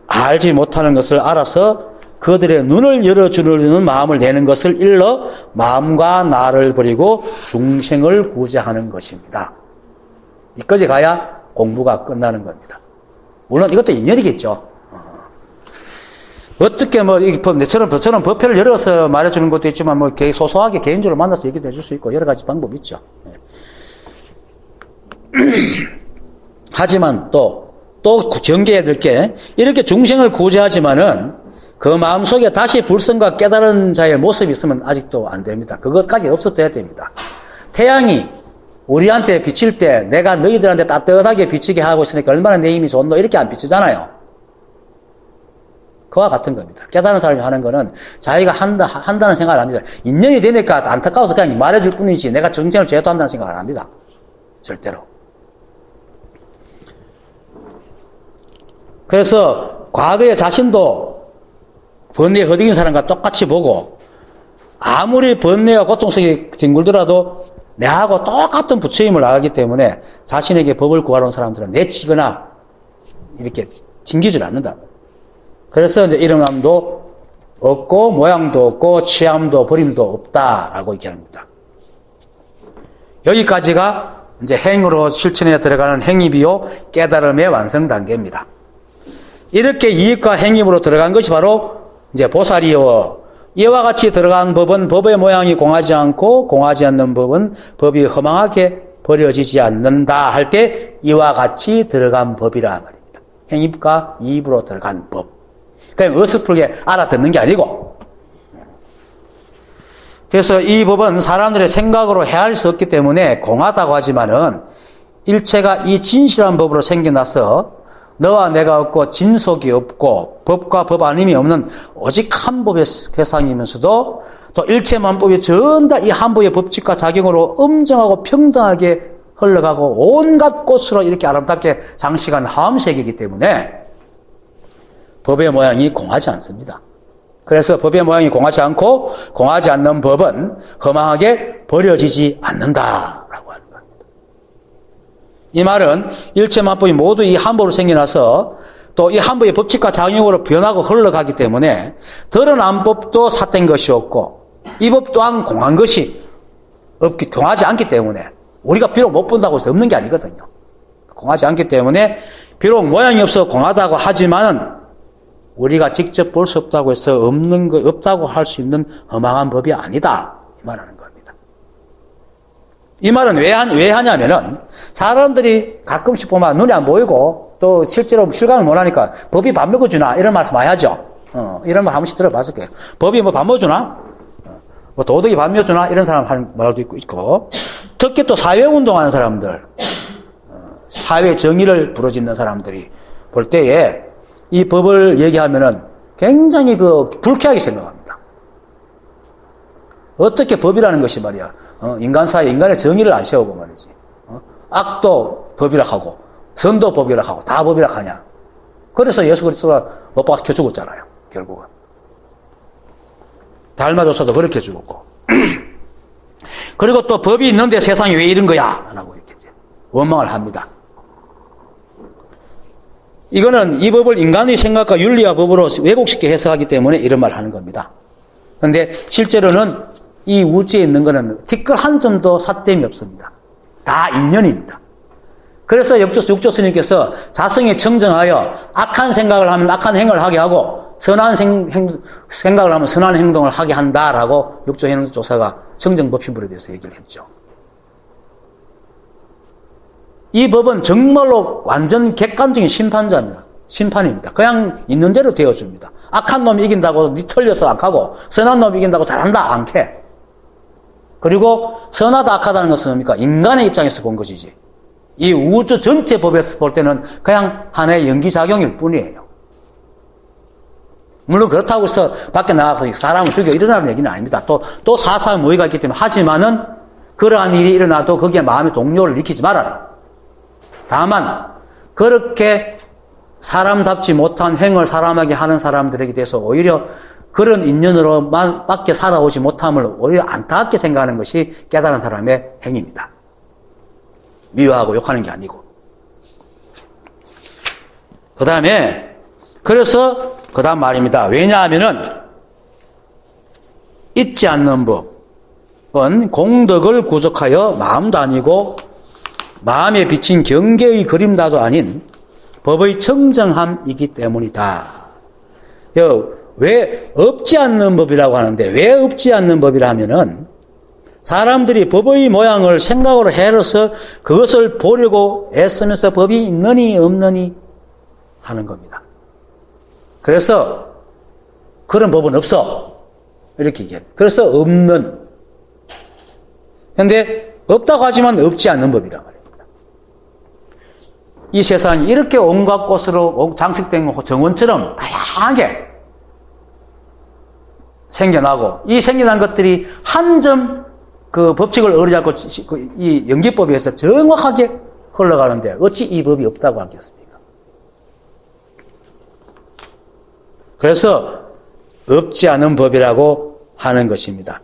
알지 못하는 것을 알아서 그들의 눈을 열어주려는 마음을 내는 것을 일러 마음과 나를 버리고 중생을 구제하는 것입니다. 이까지 가야 공부가 끝나는 겁니다. 물론 이것도 인연이겠죠. 어떻게 저처럼 법회를 열어서 말해주는 것도 있지만 소소하게 개인적으로 만나서 얘기도 해줄 수 있고 여러 가지 방법이 있죠. 하지만 또 경계해야 될 게 이렇게 중생을 구제하지만은 그 마음속에 다시 불성과 깨달은 자의 모습이 있으면 아직도 안 됩니다. 그것까지 없었어야 됩니다. 태양이 우리한테 비칠 때 내가 너희들한테 따뜻하게 비치게 하고 있으니까 얼마나 내 힘이 좋노 이렇게 안 비치잖아요. 그와 같은 겁니다. 깨달은 사람이 하는 거는 자기가 한다는 생각을 합니다. 인연이 되니까 안타까워서 그냥 말해줄 뿐이지 내가 중생을 제도한다는 생각을 안 합니다. 절대로. 그래서 과거에 자신도 번뇌에 허덕인 사람과 똑같이 보고 아무리 번뇌와 고통 속에 뒹굴더라도 내하고 똑같은 부처임을 알기 때문에 자신에게 법을 구하러 온 사람들은 내치거나 이렇게 튕기질 않는다. 그래서 이제 이름함도 없고 모양도 없고 취함도 버림도 없다라고 얘기합니다. 여기까지가 이제 행으로 실천에 들어가는 행위비요 깨달음의 완성 단계입니다. 이렇게 이익과 행위로 들어간 것이 바로 이제 보살이요. 이와 같이 들어간 법은 법의 모양이 공하지 않고 공하지 않는 법은 법이 허망하게 버려지지 않는다 할 때 이와 같이 들어간 법이라 말입니다. 행입과 이입으로 들어간 법. 그냥 어설프게 알아듣는 게 아니고. 그래서 이 법은 사람들의 생각으로 헤아릴 수 없기 때문에 공하다고 하지만은 일체가 이 진실한 법으로 생겨나서 너와 내가 없고 진속이 없고 법과 법 아님이 없는 오직 한 법의 세상이면서도 또 일체만법이 전다 이 한 법의 법칙과 작용으로 엄정하고 평등하게 흘러가고 온갖 꽃으로 이렇게 아름답게 장식한 하음색이기 때문에 법의 모양이 공하지 않습니다. 그래서 법의 모양이 공하지 않고 공하지 않는 법은 허망하게 버려지지 않는다라고 하는 겁니다. 이 말은 일체만법이 모두 이 한 법으로 생겨나서 또 이 한 법의 법칙과 작용으로 변하고 흘러가기 때문에 드러난 법도 삿된 것이 없고 이 법 또한 공한 것이 공하지 않기 때문에 우리가 비록 못 본다고 해서 없는 게 아니거든요. 공하지 않기 때문에 비록 모양이 없어 공하다고 하지만 우리가 직접 볼 수 없다고 해서 없다고 할 수 있는 허망한 법이 아니다. 이 말하는 겁니다. 이 말은 왜 하냐면은 사람들이 가끔씩 보면 눈이 안 보이고 또 실제로 실감을 못 하니까 법이 밥 먹어주나? 이런 말 많이 하죠. 이런 말 한 번씩 들어봤을 거예요. 법이 뭐 밥 먹어주나? 뭐 도덕이 밥 먹어주나? 이런 사람 하는 말도 있고 특히 또 사회운동하는 사람들 사회 정의를 부르짖는 사람들이 볼 때에 이 법을 얘기하면은 굉장히 불쾌하게 생각합니다. 어떻게 법이라는 것이 말이야. 인간 사회, 인간의 정의를 안 세우고 말이지. 악도 법이라 하고, 선도 법이라 하고, 다 법이라 하냐. 그래서 예수 그리스도가 못 박혀 죽었잖아요. 결국은. 달마조사도 그렇게 죽었고. 그리고 또 법이 있는데 세상이 왜 이런 거야? 라고 이렇게 원망을 합니다. 이거는 이 법을 인간의 생각과 윤리와 법으로 왜곡시켜 해석하기 때문에 이런 말을 하는 겁니다. 그런데 실제로는 이 우주에 있는 거는 티끌 한 점도 삿됨이 없습니다. 다 인연입니다. 그래서 육조 스님께서 자성에 청정하여 악한 생각을 하면 악한 행을 하게 하고 선한 생각을 하면 선한 행동을 하게 한다라고 육조 행동조사가 청정법신불에 대해서 얘기를 했죠. 이 법은 정말로 완전 객관적인 심판입니다. 그냥 있는 대로 되어줍니다. 악한 놈이 이긴다고 니 틀려서 악하고 선한 놈이 이긴다고 잘한다 않게. 그리고 선하다 악하다는 것은 뭡니까? 인간의 입장에서 본 것이지. 이 우주 전체 법에서 볼 때는 그냥 하나의 연기작용일 뿐이에요. 물론 그렇다고 해서 밖에 나가서 사람을 죽여 일어나는 얘기는 아닙니다. 또 사사의 모의가 있기 때문에 하지만은 그러한 일이 일어나도 거기에 마음의 동요를 일으키지 말아라. 다만 그렇게 사람답지 못한 행을 사람에게 하는 사람들에게 대해서 오히려 그런 인연으로만 밖에 살아오지 못함을 오히려 안타깝게 생각하는 것이 깨달은 사람의 행위입니다. 미워하고 욕하는 게 아니고. 그 다음에 그래서 그 다음 말입니다. 왜냐하면은 잊지 않는 법은 공덕을 구속하여 마음도 아니고 마음에 비친 경계의 그림자도 아닌 법의 청정함이기 때문이다. 왜 없지 않는 법이라고 하는데 왜 없지 않는 법이라 하면은 사람들이 법의 모양을 생각으로 해서 그것을 보려고 애쓰면서 법이 있느니 없느니 하는 겁니다. 그래서 그런 법은 없어 이렇게 얘기해요. 그래서 없는. 그런데 없다고 하지만 없지 않는 법이란 말입니다. 이 세상이 이렇게 온갖 꽃으로 장식된 정원처럼 다양하게 생겨나고 이 생겨난 것들이 한 점 그 법칙을 어리잡고 이 연기법에 의해서 정확하게 흘러가는데 어찌 이 법이 없다고 하겠습니까? 그래서 없지 않은 법이라고 하는 것입니다.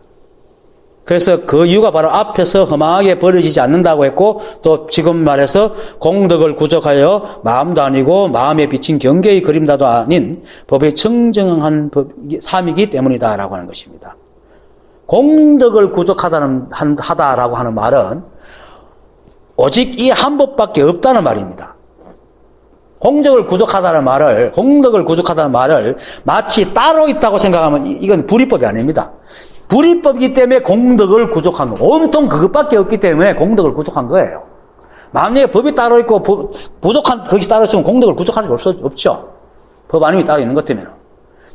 그래서 그 이유가 바로 앞에서 험하게 버려지지 않는다고 했고 또 지금 말해서 공덕을 구속하여 마음도 아니고 마음에 비친 경계의 그림자도 아닌 법의 청정한 삶이기 때문이다라고 하는 것입니다. 공덕을 구속하다라고 하는 말은 오직 이 한 법밖에 없다는 말입니다. 공덕을 구속하다는 말을 마치 따로 있다고 생각하면 이건 불이법이 아닙니다. 불이법이기 때문에 공덕을 구속한 거. 온통 그것밖에 없기 때문에 공덕을 구속한 거예요. 만약에 법이 따로 있고 부족한 것이 따로 있으면 공덕을 구속할 수가 없죠. 법 아님이 따로 있는 것 때문에.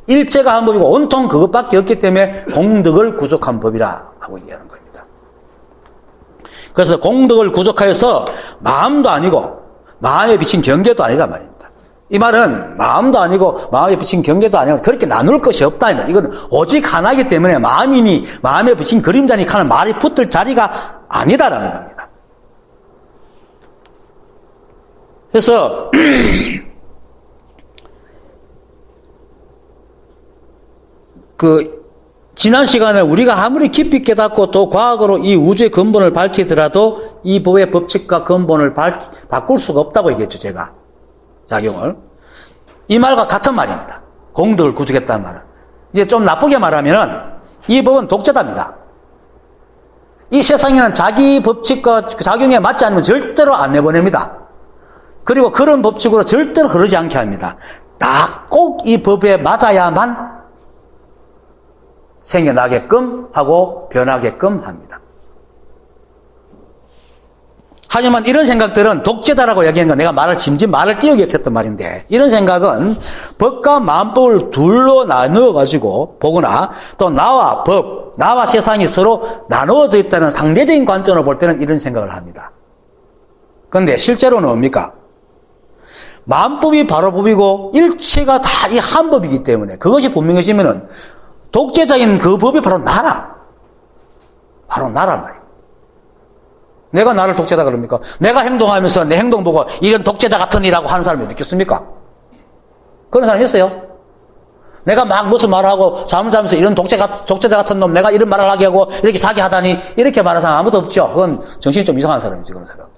일체가 한 법이고 온통 그것밖에 없기 때문에 공덕을 구속한 법이라 하고 얘기하는 겁니다. 그래서 공덕을 구속하여서 마음도 아니고 마음에 비친 경계도 아니다 말입니다. 이 말은 마음도 아니고 마음에 비친 경계도 아니고 그렇게 나눌 것이 없다. 이건 오직 하나이기 때문에 마음이니 마음에 비친 그림자니 하는 말이 붙을 자리가 아니다라는 겁니다. 그래서 지난 시간에 우리가 아무리 깊이 깨닫고 또 과학으로 이 우주의 근본을 밝히더라도 이 법의 법칙과 근본을 바꿀 수가 없다고 얘기했죠, 제가. 작용을. 이 말과 같은 말입니다. 공덕을 구속했다는 말은. 이제 좀 나쁘게 말하면은 이 법은 독재답니다. 이 세상에는 자기 법칙과 작용에 맞지 않으면 절대로 안 내보냅니다. 그리고 그런 법칙으로 절대로 흐르지 않게 합니다. 딱 꼭 이 법에 맞아야만 생겨나게끔 하고 변하게끔 합니다. 하지만 이런 생각들은 독재다라고 얘기하는 건 내가 말을 띄우기 위해서 했던 말인데 이런 생각은 법과 만법을 둘로 나누어가지고 보거나 또 나와 법, 나와 세상이 서로 나누어져 있다는 상대적인 관점으로 볼 때는 이런 생각을 합니다. 그런데 실제로는 뭡니까? 만법이 바로 법이고 일체가 다 이 한 법이기 때문에 그것이 분명해지면은 독재자인 그 법이 바로 나라 말이에요. 내가 나를 독재자 그럽니까? 내가 행동하면서 내 행동 보고 이런 독재자 같은 이라고 하는 사람이 어디 있겠습니까? 그런 사람이 있어요? 내가 막 무슨 말을 하고 잠을 자면서 이런 독재자 같은 놈 내가 이런 말을 하게 하고 이렇게 자기 하다니 이렇게 말하는 사람 아무도 없죠. 그건 정신이 좀 이상한 사람이지 그런 사람들은.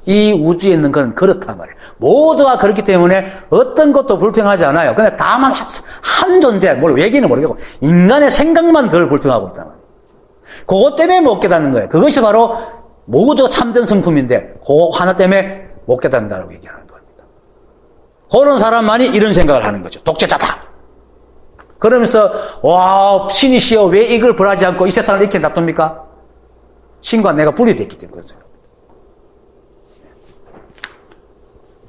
이 우주에 있는 건 그렇단 말이에요. 모두가 그렇기 때문에 어떤 것도 불평하지 않아요. 근데 다만 한 존재, 외계인은 모르겠고 인간의 생각만 그걸 불평하고 있단 말이에요. 그것 때문에 못 깨닫는 거예요. 그것이 바로 모두가 참된 성품인데 그거 하나 때문에 못 깨닫는다고 얘기하는 겁니다. 그런 사람만이 이런 생각을 하는 거죠. 독재자다. 그러면서 와 신이시여 왜 이걸 벌하지 않고 이 세상을 이렇게 놔둡니까? 신과 내가 분리되어 있기 때문에 그렇죠.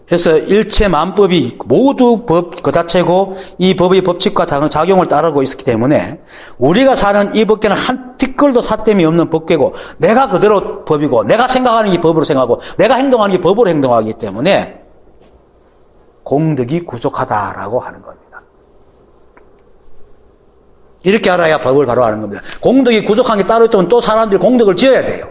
그래서 일체 만법이 모두 법 그 자체고 이 법의 법칙과 작용을 따르고 있기 때문에 우리가 사는 이 법계는 한 티끌도 삿됨이 없는 법계고 내가 그대로 법이고 내가 생각하는 게 법으로 생각하고 내가 행동하는 게 법으로 행동하기 때문에 공덕이 부족하다라고 하는 겁니다. 이렇게 알아야 법을 바로 아는 겁니다. 공덕이 부족한 게 따로 있다면 또 사람들이 공덕을 지어야 돼요.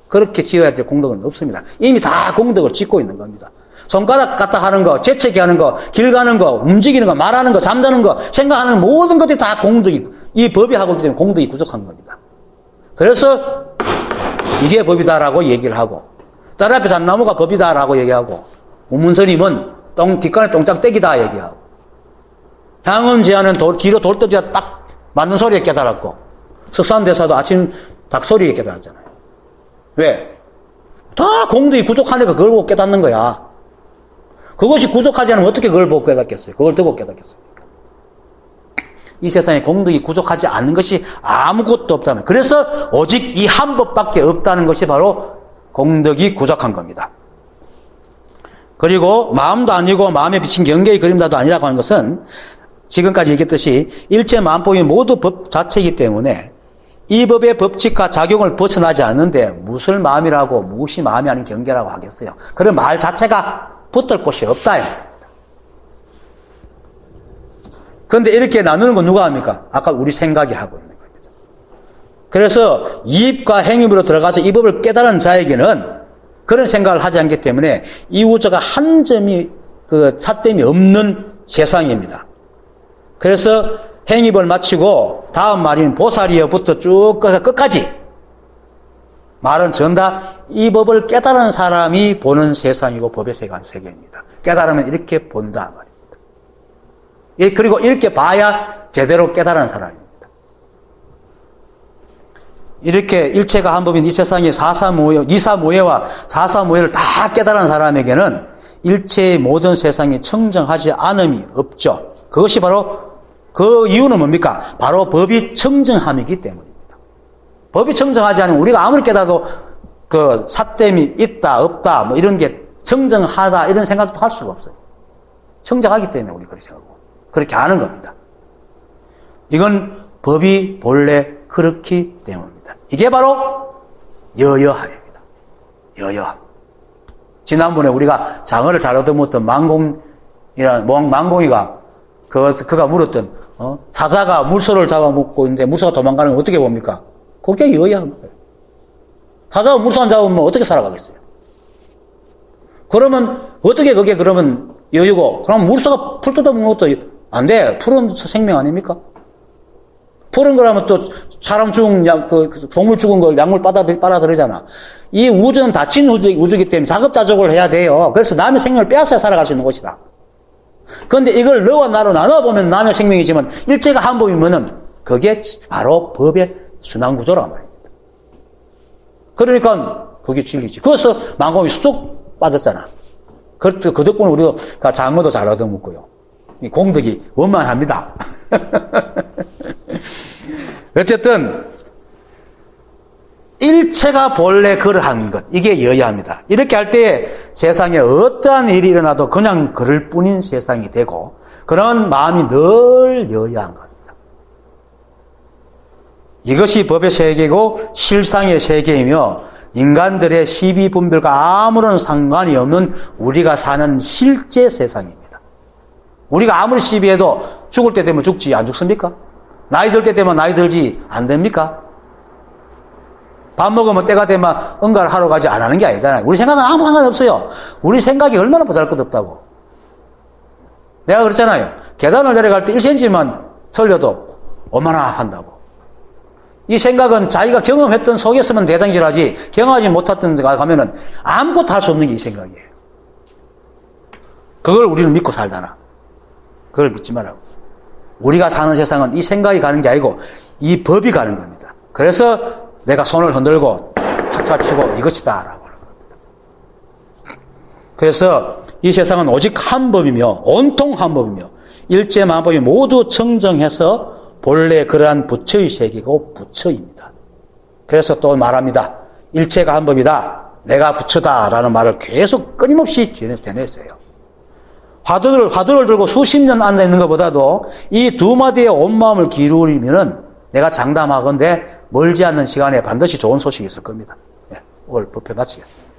그렇게 지어야 될 공덕은 없습니다. 이미 다 공덕을 짓고 있는 겁니다. 손가락 갖다 하는 거, 재채기 하는 거, 길 가는 거, 움직이는 거, 말하는 거, 잠자는 거, 생각하는 모든 것들이 다 공덕이, 이 법이 하고 있기 때문에 공덕이 부족한 겁니다. 그래서 이게 법이다라고 얘기를 하고, 딸 앞에 잣나무가 법이다라고 얘기하고, 우문스님은 뒷간에 똥짝대기다 얘기하고, 향음지하는 뒤로 돌덩이가 딱 맞는 소리에 깨달았고, 석산대사도 아침 닭소리에 깨달았잖아요. 왜? 다 공덕이 부족하니까 그걸 보고 깨닫는 거야. 그것이 부족하지 않으면 어떻게 그걸 보고 깨닫겠어요? 그걸 듣고 깨닫겠습니까? 이 세상에 공덕이 부족하지 않는 것이 아무것도 없다면, 그래서 오직 이 한 법밖에 없다는 것이 바로 공덕이 부족한 겁니다. 그리고 마음도 아니고 마음에 비친 경계의 그림자도 아니라고 하는 것은 지금까지 얘기했듯이 일체 만법이 모두 법 자체이기 때문에 이 법의 법칙과 작용을 벗어나지 않는데 무엇을 마음이라고 무엇이 마음이 아닌 경계라고 하겠어요. 그런 말 자체가 붙을 곳이 없다요. 그런데 이렇게 나누는 건 누가 합니까? 아까 우리 생각이 하고 있는 겁니다. 그래서 이입과 행입으로 들어가서 이 법을 깨달은 자에게는 그런 생각을 하지 않기 때문에 이 우주가 한 점이 삿됨이 없는 세상입니다. 그래서 행입을 마치고 다음 말인 보살이여부터 쭉 끝까지 말은 전다 이 법을 깨달은 사람이 보는 세상이고 법의 세계입니다. 깨달으면 이렇게 본다 말입니다. 그리고 이렇게 봐야 제대로 깨달은 사람입니다. 이렇게 일체가 한 법인 이 세상의 이사모해와 사사모해를 다 깨달은 사람에게는 일체의 모든 세상이 청정하지 않음이 없죠. 그것이 바로 그 이유는 뭡니까? 바로 법이 청정함이기 때문입니다. 법이 청정하지 않으면 우리가 아무리 깨달아도 그 삿됨이 있다 없다 뭐 이런 게 청정하다 이런 생각도 할 수가 없어요. 청정하기 때문에 우리 그렇게 생각하고 그렇게 아는 겁니다. 이건 법이 본래 그렇기 때문입니다. 이게 바로 여여함입니다. 여여함. 지난번에 우리가 장어를 잘 얻어먹었던 망공이가 그가 물었던 사자가 물소를 잡아먹고 있는데 물소가 도망가는 건 어떻게 봅니까? 그게 여여한 거예요. 사자가 물소 안 잡으면 어떻게 살아가겠어요? 그러면 어떻게 그게 그러면 여유고 그럼 물소가 풀 뜯어먹는 것도 안 돼. 풀은 생명 아닙니까? 풀은 거라면 또 사람 죽은 동물 죽은 걸 약물 빨아들이잖아. 이 우주는 닫힌 우주이기 때문에 자급자족을 해야 돼요. 그래서 남의 생명을 빼앗아 살아갈 수 있는 것이다. 그런데 이걸 너와 나로 나눠보면 남의 생명이지만 일체가 한 법이면은 그게 바로 법의 순환구조란 말입니다. 그러니까 그게 진리지. 그래서 망공이 쑥 빠졌잖아. 그 덕분에 우리가 장어도 잘 얻어먹고요. 공덕이 원만합니다. 어쨌든 일체가 본래 그러한 것, 이게 여야입니다. 이렇게 할 때 세상에 어떠한 일이 일어나도 그냥 그럴 뿐인 세상이 되고 그런 마음이 늘 여야한 겁니다. 이것이 법의 세계고 실상의 세계이며 인간들의 시비분별과 아무런 상관이 없는 우리가 사는 실제 세상입니다. 우리가 아무리 시비해도 죽을 때 되면 죽지 안 죽습니까? 나이 들 때 되면 나이 들지 안 됩니까? 밥 먹으면 때가 되면 응가를 하러 가지 안 하는 게 아니잖아요. 우리 생각은 아무 상관없어요. 우리 생각이 얼마나 보잘것없다고. 내가 그랬잖아요. 계단을 내려갈 때 1cm만 틀려도 얼마나 한다고. 이 생각은 자기가 경험했던 속에서만 대장질하지 경험하지 못했던 데 가면은 아무것도 할 수 없는 게 이 생각이에요. 그걸 우리는 믿고 살다나. 그걸 믿지 말라고. 우리가 사는 세상은 이 생각이 가는 게 아니고 이 법이 가는 겁니다. 그래서 내가 손을 흔들고 탁자 치고 이것이다 라고 하는 겁니다. 그래서 이 세상은 오직 한 법이며 온통 한 법이며 일제만법이 모두 청정해서 본래 그러한 부처의 세계고 부처입니다. 그래서 또 말합니다. 일체가 한 법이다. 내가 부처다 라는 말을 계속 끊임없이 되냈어요. 화두를 들고 수십 년 앉아있는 것보다도 이 두 마디에 온 마음을 기울이면은 내가 장담하건대 멀지 않는 시간에 반드시 좋은 소식이 있을 겁니다. 예, 오늘 법회 마치겠습니다.